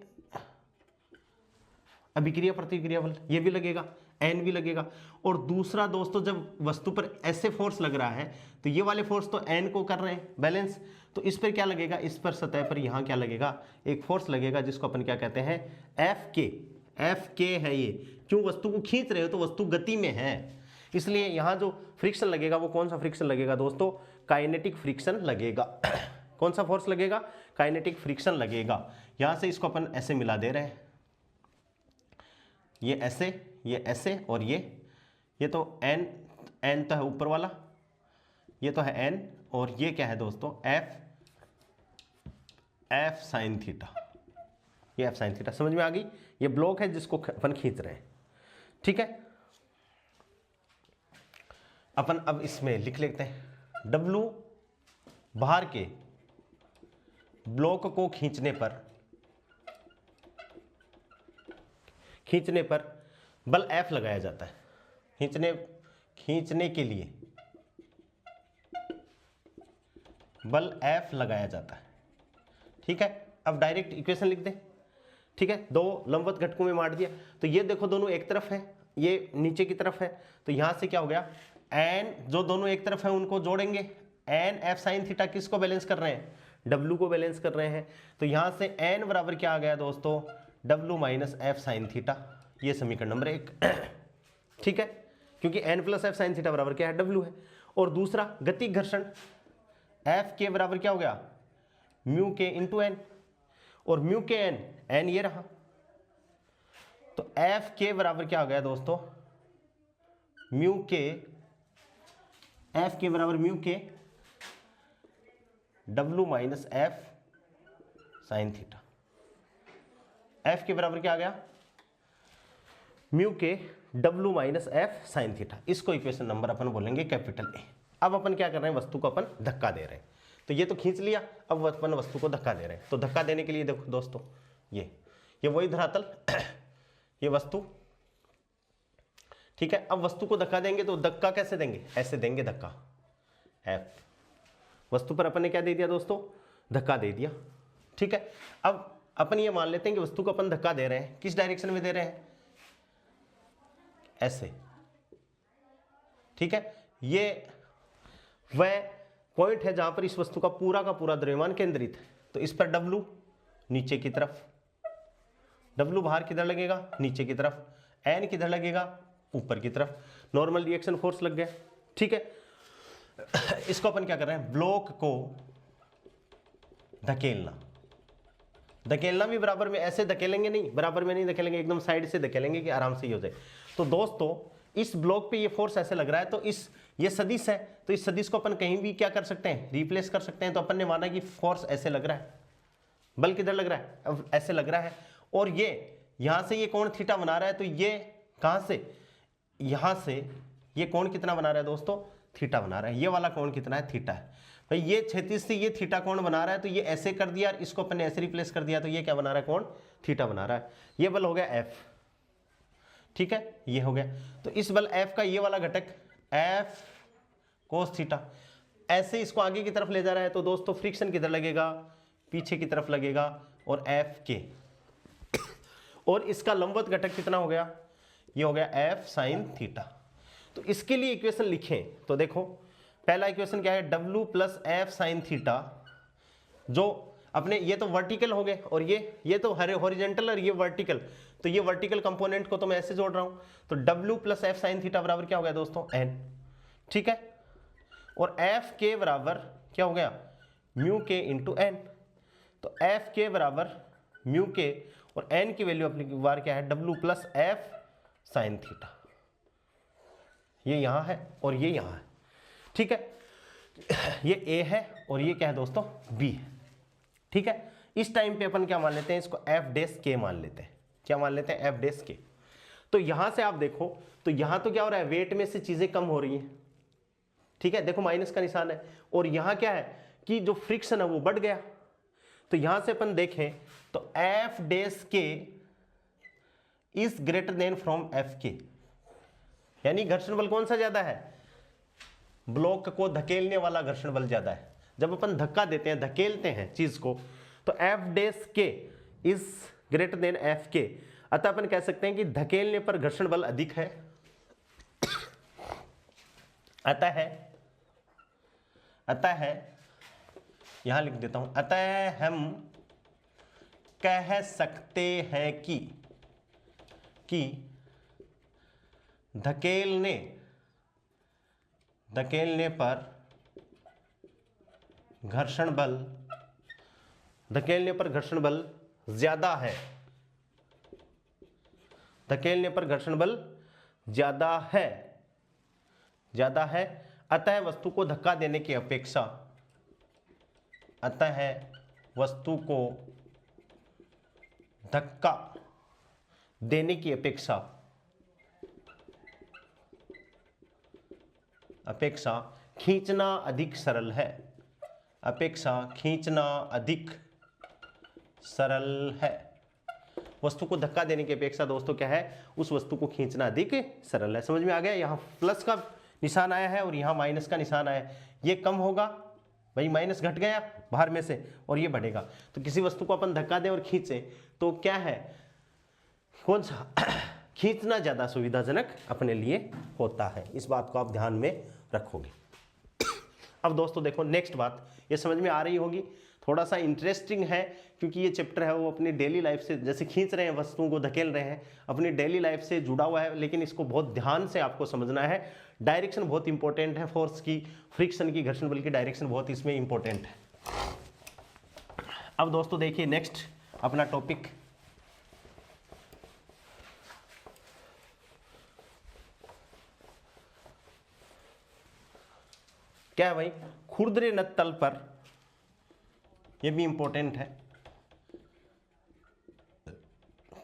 अभिक्रिया प्रतिक्रिया बल, ये भी लगेगा, N भी लगेगा। और दूसरा दोस्तों, जब वस्तु पर ऐसे फोर्स लग रहा है तो ये वाले फोर्स तो N को कर रहे हैं बैलेंस, तो इस पर क्या लगेगा? इस पर सतह पर यहाँ क्या लगेगा? एक फोर्स लगेगा जिसको अपन क्या कहते हैं? F K है ये। क्यों? वस्तु को खींच रहे हो तो वस्तु गति में है, इसलिए यहाँ जो फ्रिक्शन लगेगा वो कौन सा फ्रिक्शन लगेगा दोस्तों? काइनेटिक फ्रिक्शन लगेगा, कौन सा फोर्स लगेगा? काइनेटिक फ्रिक्शन लगेगा। यहां से इसको अपन ऐसे मिला दे रहे हैं, ये ऐसे और ये तो एन तो है ऊपर वाला, ये तो है एन, और ये क्या है दोस्तों? F sine theta. ये एफ साइन थीटा समझ में आ गई? ये ब्लॉक है जिसको अपन खींच रहे हैं, ठीक है। अपन अब इसमें लिख लेते हैं, W बाहर के ब्लॉक को खींचने पर बल F लगाया जाता है। खींचने के लिए बल F लगाया जाता है, ठीक है। अब डायरेक्ट इक्वेशन लिख दें, ठीक है। दो लंबवत घटकों में बांट दिया, तो ये देखो दोनों एक तरफ है, ये नीचे की तरफ है, तो यहां से क्या हो गया? एन जो दोनों एक तरफ है उनको जोड़ेंगे, एन एफ साइन थीटा किसको बैलेंस कर रहे हैं? W को बैलेंस कर रहे हैं। तो यहां से एन बराबर क्या आ गया दोस्तों? W minus F sine theta. ये समीकरण नंबर 1, ठीक है, क्योंकि N plus F sine theta बराबर क्या है? W है। और दूसरा गतिक घर्षण एफ के बराबर क्या हो गया? म्यू के इंटू एन, और म्यू के एन ये रहा, तो एफ के बराबर क्या हो गया दोस्तों? म्यू के, एफ के बराबर म्यू के W minus F sine theta. F के बराबर क्या आ गया? म्यू के W minus F sine theta. इसको इक्वेशन नंबर अपन बोलेंगे कैपिटल ए। अब अपन क्या कर रहे हैं? वस्तु को अपन धक्का दे रहे हैं। तो ये तो खींच लिया, अब अपन वस्तु को धक्का दे रहे हैं। तो धक्का देने के लिए देखो दोस्तों, ये वही धरातल, ये वस्तु, ठीक है। अब वस्तु को धक्का देंगे तो धक्का कैसे देंगे? ऐसे देंगे धक्का, एफ। वस्तु पर अपन ने क्या दे दिया दोस्तों? धक्का दे दिया, ठीक है। अब अपन ये मान लेते हैं कि वस्तु को अपन धक्का दे रहे हैं, किस डायरेक्शन में दे रहे हैं? ऐसे, ठीक है। ये वह पॉइंट है जहां पर इस वस्तु का पूरा द्रव्यमान केंद्रित है। तो इस पर W नीचे की तरफ, W बाहर किधर लगेगा? नीचे की तरफ। N किधर लगेगा? ऊपर की तरफ। नॉर्मल रिएक्शन फोर्स लग गया, ठीक है। इसको अपन क्या कर रहे हैं? ब्लॉक को धकेलना भी बराबर में ऐसे धकेलेंगे नहीं, बराबर में नहीं धकेलेंगे, एकदम साइड से धकेलेंगे कि आराम से ही हो जाए। तो दोस्तों इस ब्लॉक पे ये फोर्स ऐसे लग रहा है, तो ये सदिश है, तो इस सदिश को अपन कहीं भी क्या कर सकते हैं? रिप्लेस कर सकते हैं। तो अपन ने माना कि फोर्स ऐसे लग रहा है, बल किधर लग रहा है? अब ऐसे लग रहा है, और ये यहां से ये कोण थीटा बना रहा है, तो ये कहां से? यहां से ये कोण कितना बना रहा है दोस्तों? थीटा बना रहा है। ये वाला कोण कितना है? थीटा है। भाई ये क्षैतिज से ये थीटा कोण बना रहा है, तो ये ऐसे कर दिया, इसको अपन ने ऐसे रिप्लेस कर दिया, तो ये क्या बना रहा है? कोण थीटा बना रहा है। ये बल हो गया एफ, ठीक है, ये हो गया। तो इस बल एफ का ये वाला घटक एफ कोस थीटा ऐसे इसको आगे की तरफ ले जा रहा है, तो दोस्तों फ्रिक्शन किधर लगेगा? पीछे की तरफ लगेगा, और एफ के, और इसका लंबवत घटक कितना हो गया? ये हो गया एफ साइन थीटा। तो इसके लिए इक्वेशन लिखें तो देखो, पहला इक्वेशन क्या है? W plus F sine theta, जो अपने ये तो वर्टिकल हो गए, और ये तो हॉरिजॉन्टल और ये वर्टिकल, तो ये वर्टिकल कंपोनेंट को तो मैं ऐसे जोड़ रहा हूं। तो W plus F sine theta बराबर क्या हो गया दोस्तों? n, ठीक है। और एफ के बराबर क्या हो गया? म्यू के इंटू एन। तो एफ के बराबर म्यू के, और n की वैल्यू अपनी बार क्या है? W plus F sine theta. ये यहां है और ये यहां है, ठीक है। ये A है और ये क्या है दोस्तों? B है, ठीक है। इस टाइम पे अपन क्या मान लेते हैं? इसको F डैश K मान लेते हैं। क्या मान लेते हैं? F dash K। तो यहां से आप देखो, तो यहां तो क्या हो रहा है? वेट में से चीजें कम हो रही हैं, ठीक है, देखो माइनस का निशान है, और यहां क्या है कि जो फ्रिक्शन है वो बढ़ गया। तो यहां से अपन देखें तो F dash K is greater then from F K, यानी घर्षण बल कौन सा ज्यादा है? ब्लॉक को धकेलने वाला घर्षण बल ज्यादा है। जब अपन धक्का देते हैं, धकेलते हैं चीज को, तो F dash K is greater then F K। अतः अपन कह सकते हैं कि धकेलने पर घर्षण बल अधिक है। अतः है यहां लिख देता हूं, अतः हम कह सकते हैं कि धकेलने पर घर्षण बल, धकेलने पर घर्षण बल ज्यादा है, धकेलने पर घर्षण बल ज्यादा है, अतः वस्तु को धक्का देने की अपेक्षा, अतः वस्तु को धक्का देने की अपेक्षा खींचना अधिक सरल है, अपेक्षा खींचना अधिक सरल है। वस्तु को धक्का देने की अपेक्षा दोस्तों क्या है, उस वस्तु को खींचना अधिक सरल है। समझ में आ गया? यहाँ प्लस का निशान आया है और यहाँ माइनस का निशान आया है। ये कम होगा भाई, माइनस घट गया बाहर में से और ये बढ़ेगा। तो किसी वस्तु को अपन धक्का दें और खींचे तो क्या है, कौन सा खींचना ज्यादा सुविधाजनक अपने लिए होता है। इस बात को आप ध्यान में रखोगे। अब दोस्तों देखो नेक्स्ट बात, ये समझ में आ रही होगी, थोड़ा सा इंटरेस्टिंग है क्योंकि ये चैप्टर है वो अपनी डेली लाइफ से, जैसे खींच रहे हैं वस्तुओं को, धकेल रहे हैं, अपनी डेली लाइफ से जुड़ा हुआ है, लेकिन इसको बहुत ध्यान से आपको समझना है। डायरेक्शन बहुत इंपॉर्टेंट है, फोर्स की, फ्रिक्शन की, घर्षण बल की डायरेक्शन बहुत इसमें इंपॉर्टेंट है। अब दोस्तों देखिए नेक्स्ट अपना टॉपिक, क्या है भाई, खुरदरे नत्तल पर, यह भी इंपॉर्टेंट है,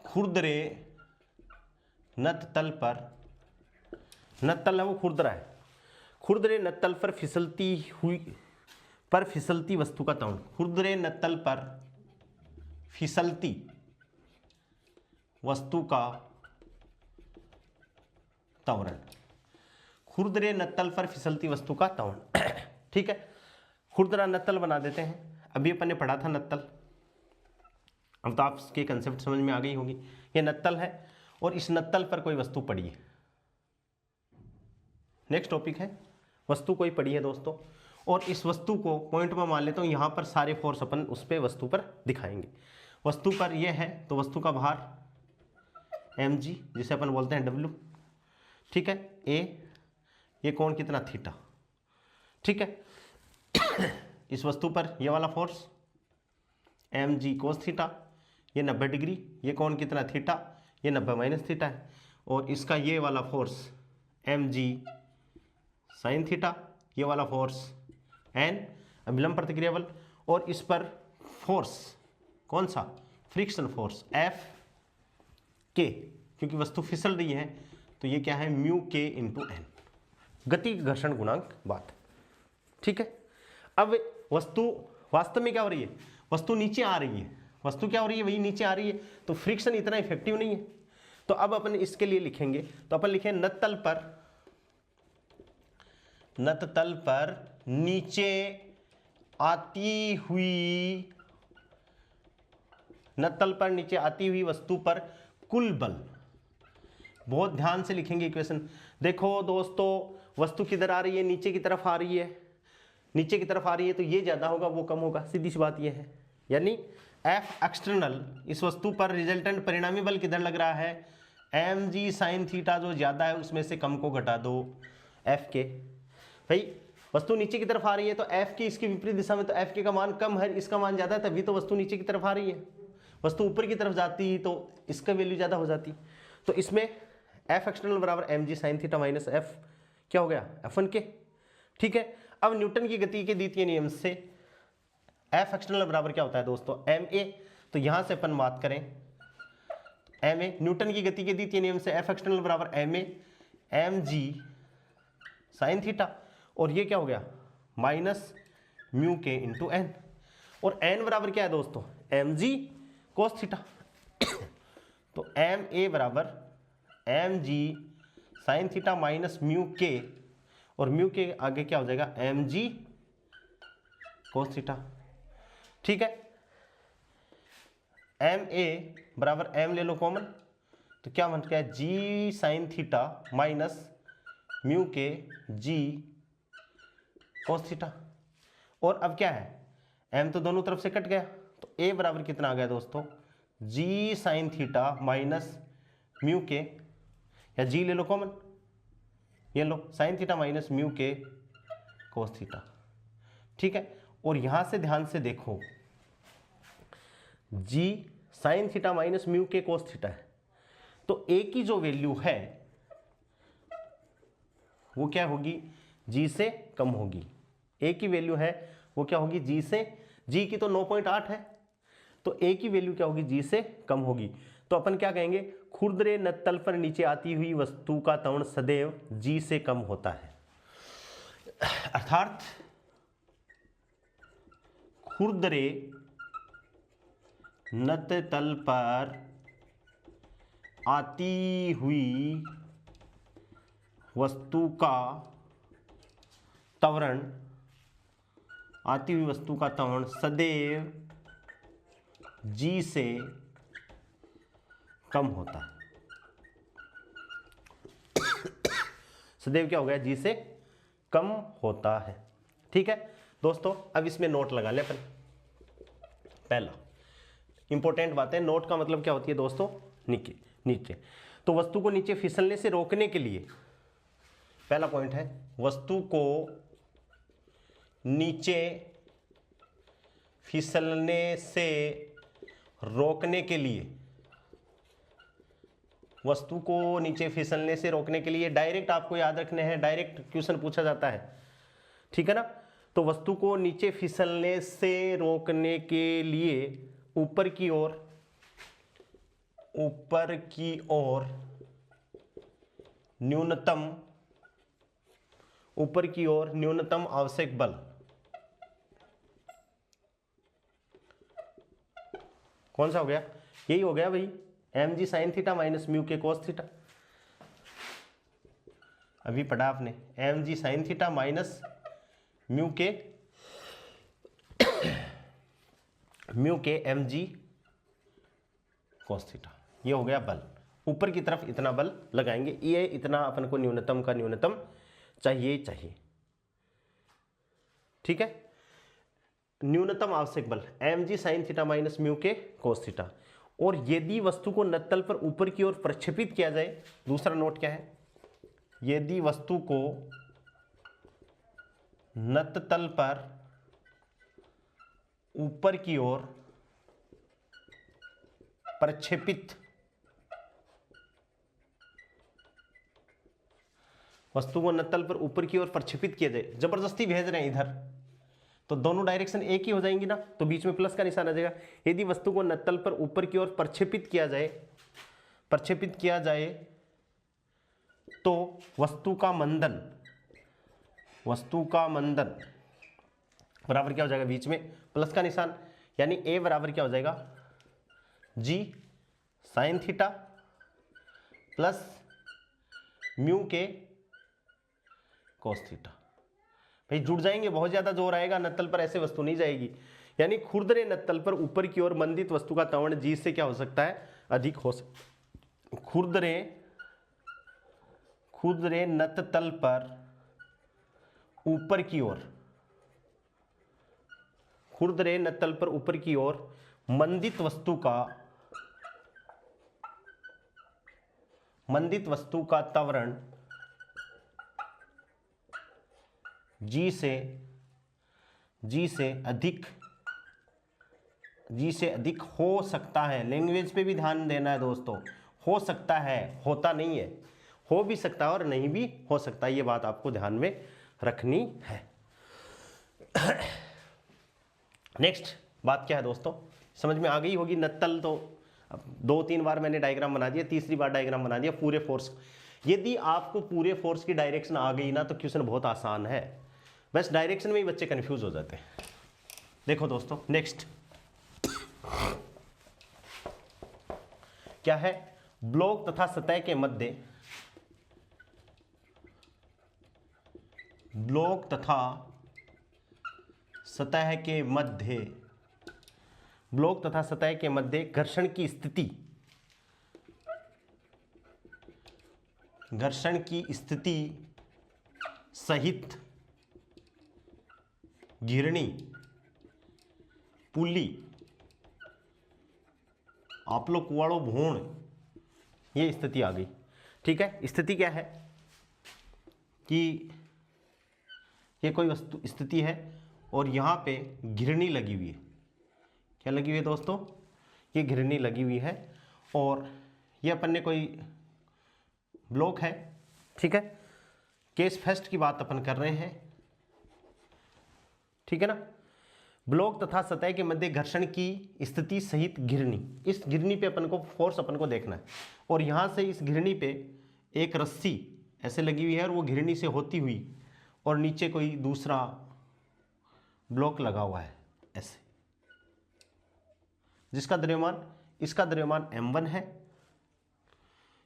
खुरदरे नत्तल पर, नत्तल है वो खुरदरा है, खुरदरे नत्तल पर फिसलती वस्तु का त्वरण, खुरदरे नत्तल पर फिसलती वस्तु का त्वरण, खुरदरे नत्तल पर फिसलती वस्तु का त्वरण। ठीक है, खुरदरा नत्तल बना देते हैं। अभी अपन ने पढ़ा था नत्तल, अब तो आप इसके कंसेप्ट समझ में आ गई होगी। ये नत्तल है और इस नत्तल पर कोई वस्तु पड़ी है। नेक्स्ट टॉपिक है वस्तु कोई पड़ी है दोस्तों, और इस वस्तु को पॉइंट में मान लेता हूँ, यहाँ पर सारे फोर्स अपन उस पर वस्तु पर दिखाएंगे। वस्तु पर यह है तो वस्तु का भार mg, जिसे अपन बोलते हैं w, ठीक है, a, ये कोण कितना थीटा, ठीक है। इस वस्तु पर ये वाला फोर्स mg cos थीटा, ये 90 डिग्री, ये कोण कितना थीटा, ये 90 माइनस थीटा है, और इसका ये वाला फोर्स mg sin थीटा, ये वाला फोर्स n अभिलंब प्रतिक्रिया बल, और इस पर फोर्स कौन सा, फ्रिक्शन फोर्स F K, क्योंकि वस्तु फिसल रही है तो ये क्या है, म्यू के इंटू एन, गति घर्षण गुणांक बात, ठीक है। अब वस्तु वास्तव में क्या हो रही है, वस्तु नीचे आ रही है, वस्तु क्या हो रही है, वही नीचे आ रही है, तो फ्रिक्शन इतना इफेक्टिव नहीं है। तो अब अपन इसके लिए लिखेंगे, तो अपन लिखें नत्तल पर नीचे आती हुई, नत्तल पर नीचे आती हुई वस्तु पर कुल बल। बहुत ध्यान से लिखेंगे इक्वेशन। देखो दोस्तों, वस्तु किधर आ रही है, नीचे की तरफ आ रही है, नीचे की तरफ आ रही है तो ये ज्यादा होगा वो कम होगा, सीधी सी बात ये है। यानी F एक्सटर्नल, इस वस्तु पर रिजल्टेंट परिणामी बल किधर लग रहा है, mg sin थीटा, जो ज्यादा है उसमें से कम को घटा दो F के। भाई वस्तु नीचे की तरफ आ रही है तो F की इसकी विपरीत दिशा में, तो F के का मान कम है, इसका मान ज्यादा है, तभी तो वस्तु नीचे की तरफ आ रही है। वस्तु ऊपर की तरफ जाती तो इसका वैल्यू ज्यादा हो जाती। तो इसमें F एक्सटर्नल बराबर mg sin theta minus F क्या हो गया, F1 के, ठीक है। अब न्यूटन की गति के द्वितीय नियम से F एक्सटर्नल बराबर क्या होता है दोस्तों, ma, तो यहां से अपन बात करें ma, न्यूटन की गति के द्वितीय नियम से F एक्सटर्नल बराबर ma mg sin थीटा, और ये क्या हो गया, माइनस म्यू के इंटू एन, और n बराबर क्या है दोस्तों, mg cos थीटा। तो ma बराबर mg sin theta minus mu के, और म्यू के आगे क्या हो जाएगा, mg cos थीटा, ठीक है। ma बराबर m ले लो कॉमन, तो क्या बन गया, g sin theta minus mu के g cos थीटा, और अब क्या है, m तो दोनों तरफ से कट गया, तो a बराबर कितना आ गया दोस्तों, g sin theta minus mu के, या g ले लो कॉमन, ये लो sin थीटा माइनस म्यू के cos थीटा, ठीक है। और यहां से ध्यान से देखो, जी sine theta minus mu K cos theta है, तो ए की जो वैल्यू है वो क्या होगी, जी से कम होगी। ए की वैल्यू है वो क्या होगी, जी से, जी की तो 9.8 है, तो ए की वैल्यू क्या होगी, जी से कम होगी। तो अपन क्या कहेंगे, खुरदरे नत्तल पर नीचे आती हुई वस्तु का त्वरण सदैव जी से कम होता है। अर्थात खुरदरे नत्तल पर आती हुई वस्तु का त्वरण, आती हुई वस्तु का त्वरण सदैव जी से कम होता है। सदैव क्या हो गया, जी से कम होता है। ठीक है दोस्तों, अब इसमें नोट लगा ले अपन। पहला इंपॉर्टेंट बात है, नोट का मतलब क्या होती है दोस्तों, नीचे नीचे। तो वस्तु को नीचे फिसलने से रोकने के लिए, पहला पॉइंट है, वस्तु को नीचे फिसलने से रोकने के लिए, वस्तु को नीचे फिसलने से रोकने के लिए डायरेक्ट आपको याद रखने हैं, डायरेक्ट क्वेश्चन पूछा जाता है, ठीक है ना। तो वस्तु को नीचे फिसलने से रोकने के लिए ऊपर की ओर न्यूनतम आवश्यक बल कौन सा हो गया, यही हो गया भाई, M G sine theta minus mu K cos theta. अभी पढ़ा आपने, M G sine theta minus mu K M G cos theta, ये हो गया बल। ऊपर की तरफ इतना बल लगाएंगे, ये इतना अपन को न्यूनतम का न्यूनतम चाहिए, ठीक है। न्यूनतम आवश्यक बल M G sine theta minus mu K cos theta. और यदि वस्तु को नत्तल पर ऊपर की ओर प्रक्षेपित किया जाए, दूसरा नोट क्या है, यदि वस्तु को नत्तल पर ऊपर की ओर प्रक्षेपित, वस्तु को नत्तल पर ऊपर की ओर प्रक्षेपित किया जाए, जबरदस्ती भेज रहे हैं इधर, तो दोनों डायरेक्शन एक ही हो जाएंगी ना, तो बीच में प्लस का निशान आ जाएगा। यदि वस्तु को नत्तल पर ऊपर की ओर प्रक्षेपित किया जाए तो वस्तु का मंदन बराबर क्या हो जाएगा, बीच में प्लस का निशान, यानी ए बराबर क्या हो जाएगा, जी sine theta plus mu K cos theta. भाई जुड़ जाएंगे, बहुत ज्यादा जोर आएगा, नत्तल पर ऐसे वस्तु नहीं जाएगी। यानी खुरदरे नत्तल पर ऊपर की ओर मंदित वस्तु का त्वरण जी से क्या हो सकता है, अधिक हो सकता। खुरदरे नत्तल पर ऊपर की ओर मंदित वस्तु का त्वरण जी से अधिक हो सकता है। लैंग्वेज पे भी ध्यान देना है दोस्तों, हो सकता है, होता नहीं है, हो भी सकता है और नहीं भी हो सकता है, ये बात आपको ध्यान में रखनी है। नेक्स्ट बात क्या है दोस्तों, समझ में आ गई होगी। नत्तल तो 2-3 बार मैंने डायग्राम बना दिया, तीसरी बार डायग्राम बना दिया पूरे फोर्स। यदि आपको पूरे फोर्स की डायरेक्शन आ गई ना तो क्वेश्चन बहुत आसान है, बस डायरेक्शन में ही बच्चे कंफ्यूज हो जाते हैं। देखो दोस्तों, नेक्स्ट क्या है, ब्लॉक तथा सतह के मध्य, घर्षण की स्थिति सहित घिरणी, पुली, आपलोक वालों भूण, ये स्थिति आ गई। ठीक है, स्थिति क्या है कि ये कोई वस्तु स्थिति है और यहाँ पे घिरनी लगी हुई है। क्या लगी हुई है दोस्तों? ये घिरनी लगी हुई है और ये अपन ने कोई ब्लॉक है, ठीक है। केस फर्स्ट की बात अपन कर रहे हैं, ठीक है ना। ब्लॉक तथा सतह के मध्य घर्षण की स्थिति सहित घिरनी, इस घिरनी पे अपन को फोर्स अपन को देखना है। और यहां से इस घिरनी पे एक रस्सी ऐसे लगी हुई है और वो घिरनी से होती हुई और नीचे कोई दूसरा ब्लॉक लगा हुआ है ऐसे, जिसका द्रव्यमान, इसका द्रव्यमान m1 है।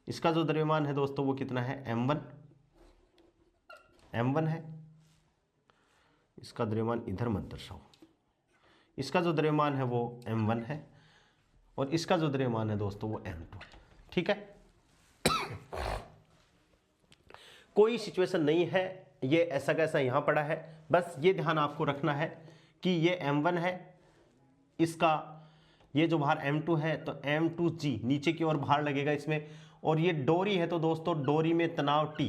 इसका जो द्रव्यमान है दोस्तों वो कितना है? m1 है। इसका द्रव्यमान इधर मत दर्शाओ। इसका जो द्रव्यमान है वो m1 है और इसका जो द्रव्यमान है दोस्तों वो m2 है, ठीक है। कोई सिचुएशन नहीं है, ये ऐसा कैसा यहां पड़ा है। बस ये ध्यान आपको रखना है कि ये m1 है, इसका ये जो बाहर m2 है तो m2g नीचे की ओर बाहर लगेगा इसमें। और ये डोरी है तो दोस्तों डोरी में तनाव T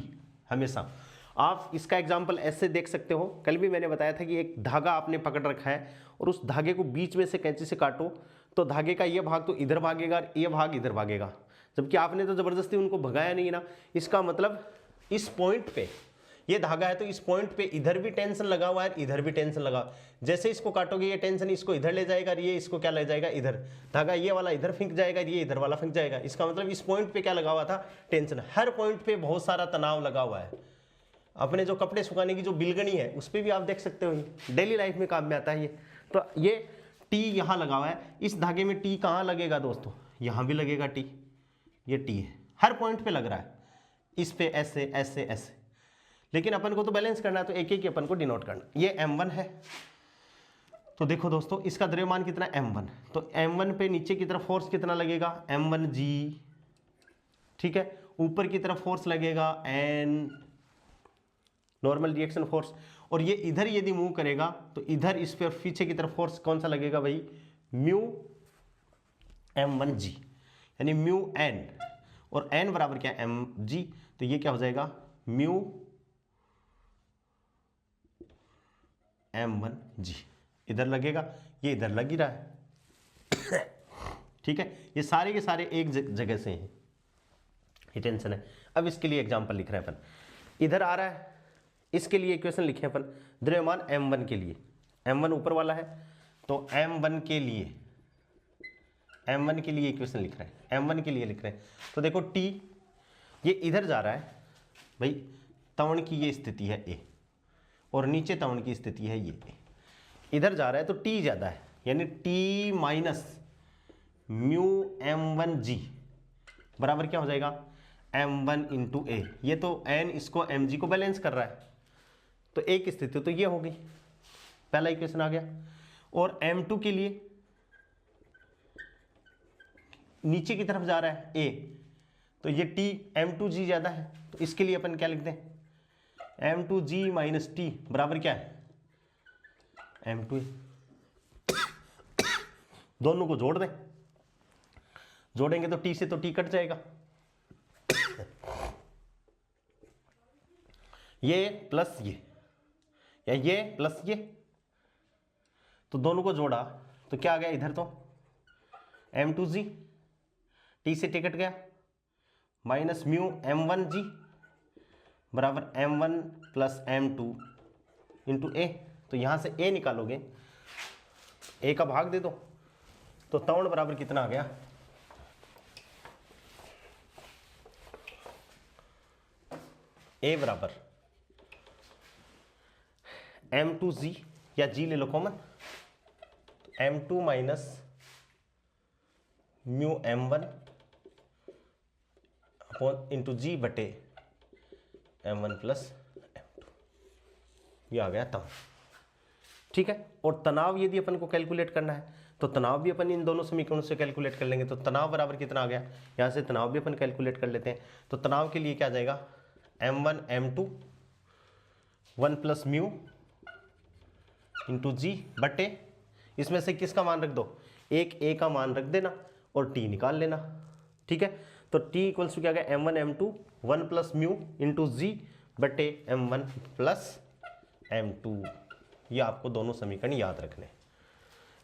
हमेशा। आप इसका एग्जाम्पल ऐसे देख सकते हो, कल भी मैंने बताया था कि एक धागा आपने पकड़ रखा है और उस धागे को बीच में से कैंची से काटो तो धागे का ये भाग तो इधर भागेगा और ये भाग इधर भागेगा, जबकि आपने तो जबरदस्ती उनको भगाया नहीं ना। इसका मतलब इस पॉइंट पे ये धागा है तो इस पॉइंट पे इधर भी टेंशन लगा हुआ है, इधर भी टेंशन लगा। जैसे इसको काटोगे ये टेंशन इसको इधर ले जाएगा और ये इसको क्या ले जाएगा? इधर। धागा ये वाला इधर फेंक जाएगा, ये इधर वाला फेंक जाएगा। इसका मतलब इस पॉइंट पे क्या लगा हुआ था? टेंशन। हर पॉइंट पे बहुत सारा तनाव लगा हुआ है। अपने जो कपड़े सुखाने की जो बिलगनी है उस पर भी आप देख सकते हो, डेली लाइफ में काम में आता है ये। तो ये टी यहाँ लगा हुआ है। इस धागे में टी कहाँ लगेगा दोस्तों? यहाँ भी लगेगा टी। ये टी है, हर पॉइंट पे लग रहा है, इस पे ऐसे ऐसे ऐसे। लेकिन अपन को तो बैलेंस करना है तो एक एक अपन को डिनोट करना। ये m1 है तो देखो दोस्तों इसका द्रव्यमान कितना? m1। तो m1 पे नीचे की तरफ फोर्स कितना लगेगा? m1g, ठीक है। ऊपर की तरफ फोर्स लगेगा n, नॉर्मल रिएक्शन फोर्स। और ये इधर यदि मूव करेगा तो इधर इस पे पीछे की तरफ फोर्स कौन सा लगेगा भाई? म्यू m1g, यानी म्यू n। और n बराबर क्या? mg। तो ये क्या हो जाएगा? Mu m1g। इधर लगेगा, ये इधर लग ही रहा है, ठीक है। ये सारे के सारे एक जगह से हैं, ये टेंशन है। अब इसके लिए एग्जांपल लिख रहे हैं अपन, इधर आ रहा है, इसके लिए इक्वेशन लिखे अपन द्रव्यमान m1 के लिए। m1 ऊपर वाला है तो m1 के लिए इक्वेशन लिख रहे हैं, m1 के लिए लिख रहे हैं। तो देखो t ये इधर जा रहा है भाई, तवण की ये स्थिति है A और नीचे तवण की स्थिति है ये A। इधर जा रहा है तो t ज्यादा है, यानी t माइनस म्यू m1g बराबर क्या हो जाएगा? m1 into A। ये तो n इसको mg को बैलेंस कर रहा है तो एक स्थिति तो ये होगी, पहला इक्वेशन आ गया। और m2 के लिए नीचे की तरफ जा रहा है A, तो ये t m2g ज्यादा है तो इसके लिए अपन क्या लिखते हैं? m2g माइनस t बराबर क्या है? m2। दोनों को जोड़ दें, जोड़ेंगे तो t से तो t कट जाएगा, ये प्लस ये या ये प्लस ये, तो दोनों को जोड़ा तो क्या आ गया? इधर तो m2g, t से t कट गया, माइनस म्यू m1g बराबर m1 plus m2 into A। तो यहां से A निकालोगे, A का भाग दे दो तो तवण बराबर कितना आ गया? A बराबर m2g या g ले लो common, m2 minus mu m1 upon into G बटे m1 प्लस m2, ये आ गया तनाव, ठीक है। और तनाव यदि अपन को कैलकुलेट करना है तो तनाव भी अपन इन दोनों समीकरणों से कैलकुलेट कर लेंगे। तो तनाव बराबर कितना आ गया? यहाँ से तनाव भी अपन कैलकुलेट कर लेते हैं। तो तनाव के लिए क्या आ जाएगा? m1 m2 1 plus mu into G बटे, इसमें से किसका मान रख दो? एक A का मान रख देना और t निकाल लेना, ठीक है। तो t इक्वल्स टू क्या गया? m1 m2 1 plus mu into G बटे m1 प्लस m2, ये आपको दोनों समीकरण याद रखने।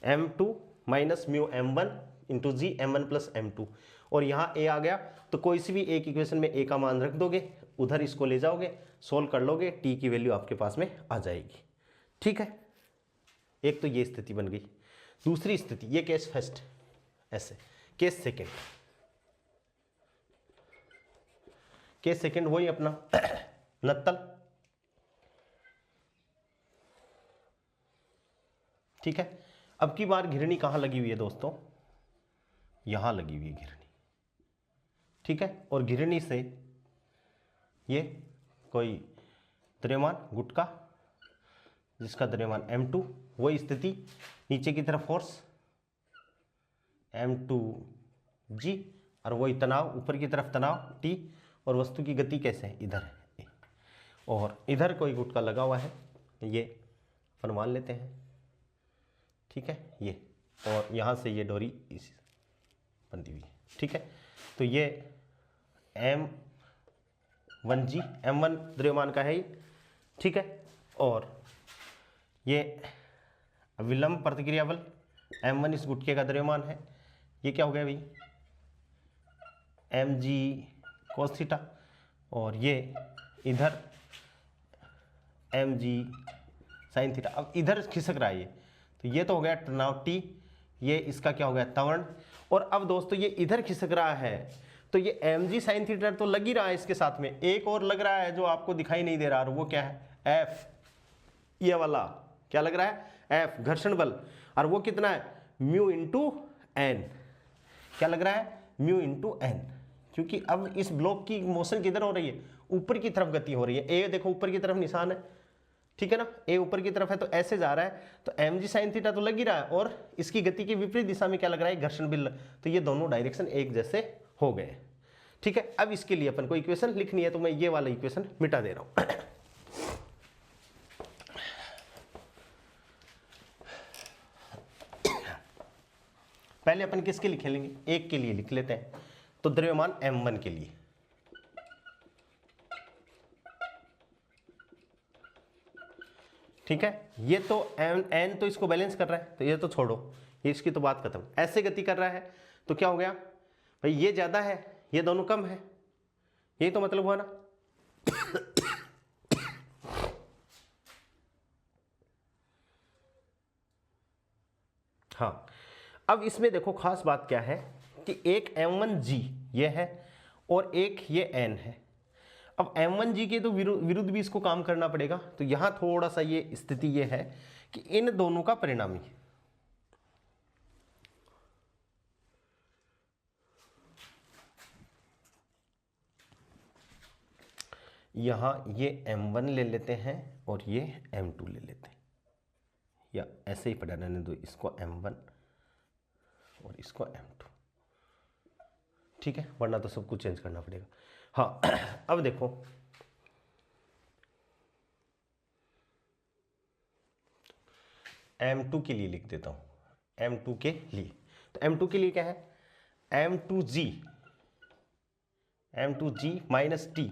m2 minus mu m1 into G m1 plus m2, और यहाँ a आ गया तो कोई सी भी एक इक्वेशन में a का मान रख दोगे, उधर इसको ले जाओगे, सोल्व कर लोगे, t की वैल्यू आपके पास में आ जाएगी। ठीक है, एक तो ये स्थिति बन गई। दूसरी स्थिति, ये केस फर्स्ट ऐसे, केस सेकेंड, केस सेकेंड वही अपना नत्तल। ठीक है, अब की बार घिरनी कहाँ लगी हुई है दोस्तों, यहां लगी हुई है घिरनी। ठीक है, और घिरनी से ये कोई द्रव्यमान गुटका जिसका द्रव्यमान m2, वही स्थिति, नीचे की तरफ फोर्स m2g, और वही तनाव, ऊपर की तरफ तनाव t, और वस्तु की गति कैसे है, इधर है, और इधर कोई गुटका लगा हुआ है, ये अपन मान लेते हैं। ठीक है, ये, और यहाँ से ये डोरी इस बंधी हुई है। ठीक है, तो ये m1g, m1 द्रव्यमान का है ये। ठीक है, और ये विलंब प्रतिक्रिया बल m1 इस गुटके का द्रव्यमान है। ये क्या हो गया भाई, mg cos थीटा, और ये इधर mg sin थीटा। अब इधर खिसक रहा है ये, तो ये तो हो गया तनाव T, ये इसका क्या हो गया, त्वरण। और अब दोस्तों ये इधर खिसक रहा है, तो ये mg sin थीटा तो लग ही रहा है, इसके साथ में एक और लग रहा है जो आपको दिखाई नहीं दे रहा, और वो क्या है, F, ये वाला क्या लग रहा है, F घर्षण बल, और वो कितना है, म्यू इंटू एन। क्या लग रहा है, म्यू इंटू एन, क्योंकि अब इस ब्लॉक की मोशन किधर हो रही है, ऊपर की तरफ गति हो रही है। ए देखो ऊपर की तरफ निशान है, ठीक है ना, ए ऊपर की तरफ है, तो ऐसे जा रहा है, तो mg sin थीटा तो लग ही रहा है, और इसकी गति की विपरीत दिशा में क्या लग रहा है, घर्षण बल, तो ये दोनों डायरेक्शन एक जैसे हो गए। ठीक है, अब इसके लिए अपन को इक्वेशन लिखनी है, तो मैं ये वाला इक्वेशन मिटा दे रहा हूं। पहले अपन किसके लिखे लेंगे, एक के लिए लिख लेते हैं, तो द्रव्यमान m1 के लिए। ठीक है, ये तो n तो इसको बैलेंस कर रहा है, तो ये तो छोड़ो, ये इसकी तो बात खत्म। ऐसे गति कर रहा है तो क्या हो गया भाई, ये ज्यादा है, ये दोनों कम है, यही तो मतलब हुआ ना। हाँ, अब इसमें देखो खास बात क्या है कि एक m1g ये है, और एक ये n है। अब m1g के तो विरुद्ध भी इसको काम करना पड़ेगा, तो यहां थोड़ा सा ये स्थिति ये है कि इन दोनों का परिणामी, यहां ये m1 ले लेते हैं और ये m2 ले लेते हैं, या ऐसे ही पड़ा रहने दो, इसको m1 और इसको m2। ठीक है, वरना तो सब कुछ चेंज करना पड़ेगा। हाँ, अब देखो m2 के लिए लिख देता हूं, m2 के लिए, तो m2 के लिए क्या है, m2g माइनस t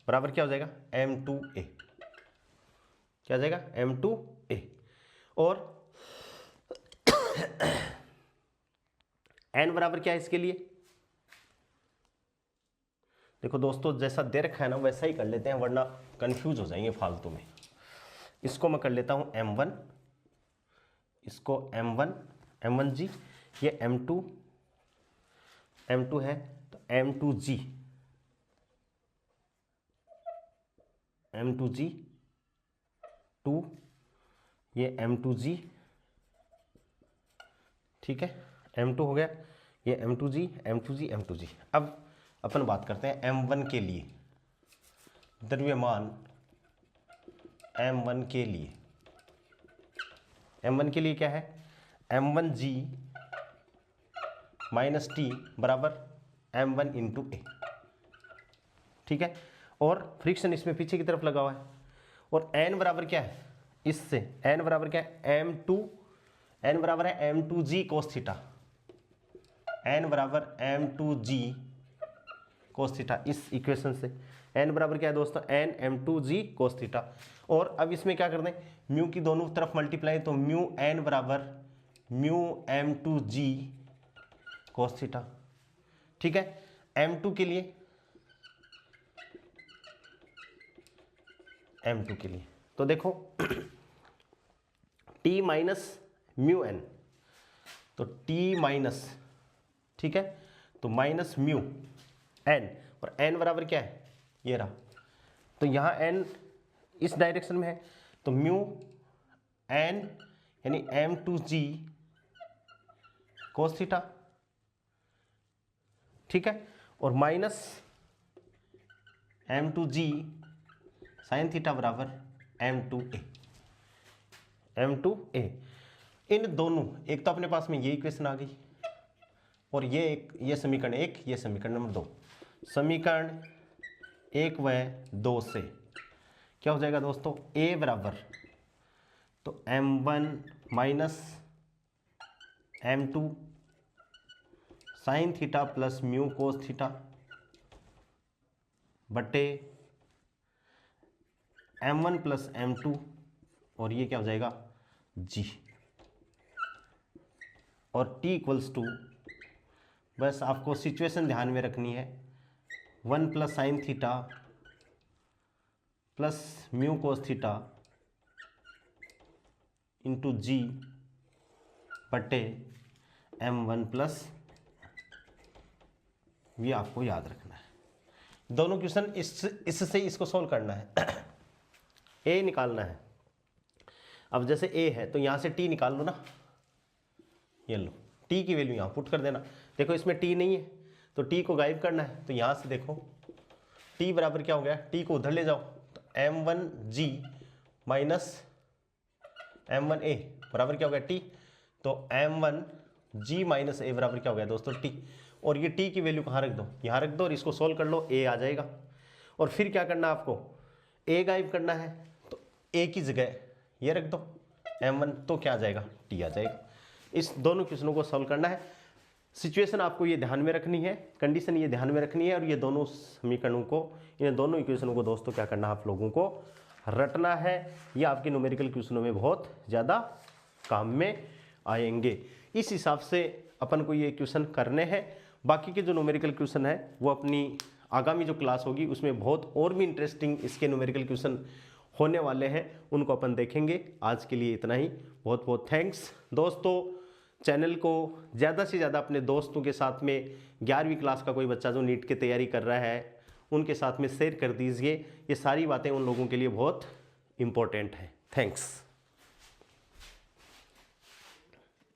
बराबर क्या हो जाएगा, m2a। क्या हो जाएगा, m2a, और n बराबर क्या है इसके लिए, देखो दोस्तों जैसा दे रखा है ना वैसा ही कर लेते हैं, वरना कंफ्यूज हो जाएंगे फालतू में। इसको मैं कर लेता हूं m1, इसको m1g, ये m2 है, तो m2g 2, ये m2g, ठीक है, m2 हो गया, ये m2g। अब अपन बात करते हैं m1 के लिए, द्रव्यमान m1 के लिए, m1 के लिए क्या है, m1g माइनस t बराबर m1 इंटू ए। ठीक है, और फ्रिक्शन इसमें पीछे की तरफ लगा हुआ है, और n बराबर क्या है, इससे n बराबर क्या है, n बराबर है m2g cos थीटा, n बराबर m2g cos थीटा, इस इक्वेशन से n बराबर क्या है दोस्तों, n m2g cos थीटा। और अब इसमें क्या कर दें, म्यू की दोनों तरफ मल्टीप्लाई, तो म्यू n बराबर म्यू m2g cos थीटा। ठीक है, m2 के लिए, m2 के लिए तो देखो t माइनस म्यू n, तो t माइनस, ठीक है, तो माइनस म्यू n, और n बराबर क्या है, ये रहा, तो यहाँ n इस डायरेक्शन में है, तो म्यू n यानी m2g cos थीटा। ठीक है, और माइनस m2g sin थीटा बराबर m2a। इन दोनों, एक तो अपने पास में ये इक्वेशन आ गई, और ये समीकरण 1, ये समीकरण नंबर 2, समीकरण 1 व 2 से क्या हो जाएगा दोस्तों, a बराबर, तो m1 minus m2 sign theta plus mu cos theta बटे m1 प्लस m2, और ये क्या हो जाएगा g, और t इक्वल्स टू, बस आपको सिचुएशन ध्यान में रखनी है, 1 plus sine theta plus mu cos theta into G बटे m1 प्लस, ये आपको याद रखना है। दोनों क्वेश्चन इससे इसको सॉल्व करना है a निकालना है। अब जैसे a है तो यहाँ से t निकाल लो ना, ये लो t की वैल्यू यहाँ पुट कर देना। देखो इसमें t नहीं है तो t को गायब करना है, तो यहाँ से देखो t बराबर क्या हो गया, t को उधर ले जाओ, तो m1g माइनस m1a बराबर क्या हो गया t, तो m1g माइनस a बराबर क्या हो गया दोस्तों t, और ये t की वैल्यू कहाँ रख दो, यहाँ रख दो, और इसको सोल्व कर लो, a आ जाएगा। और फिर क्या करना आपको, a गायब करना है, तो a की जगह ये रख दो m1, तो क्या आ जाएगा, t आ जाएगा। इस दोनों क्वेश्चनों को सॉल्व करना है। सिचुएशन आपको ये ध्यान में रखनी है, कंडीशन ये ध्यान में रखनी है, और ये दोनों समीकरणों को, इन दोनों इक्वेशनों को दोस्तों क्या करना है, आप लोगों को रटना है। ये आपके न्यूमेरिकल क्वेश्चनों में बहुत ज़्यादा काम में आएंगे। इस हिसाब से अपन को ये क्वेश्चन करने हैं। बाकी के जो न्यूमेरिकल क्वेश्चन है वो अपनी आगामी जो क्लास होगी उसमें बहुत और भी इंटरेस्टिंग इसके न्यूमेरिकल क्वेश्चन होने वाले हैं, उनको अपन देखेंगे। आज के लिए इतना ही, बहुत बहुत थैंक्स दोस्तों। चैनल को ज़्यादा से ज़्यादा अपने दोस्तों के साथ में, 11वीं क्लास का कोई बच्चा जो नीट की तैयारी कर रहा है उनके साथ में शेयर कर दीजिए। ये सारी बातें उन लोगों के लिए बहुत इम्पोर्टेंट है। थैंक्स।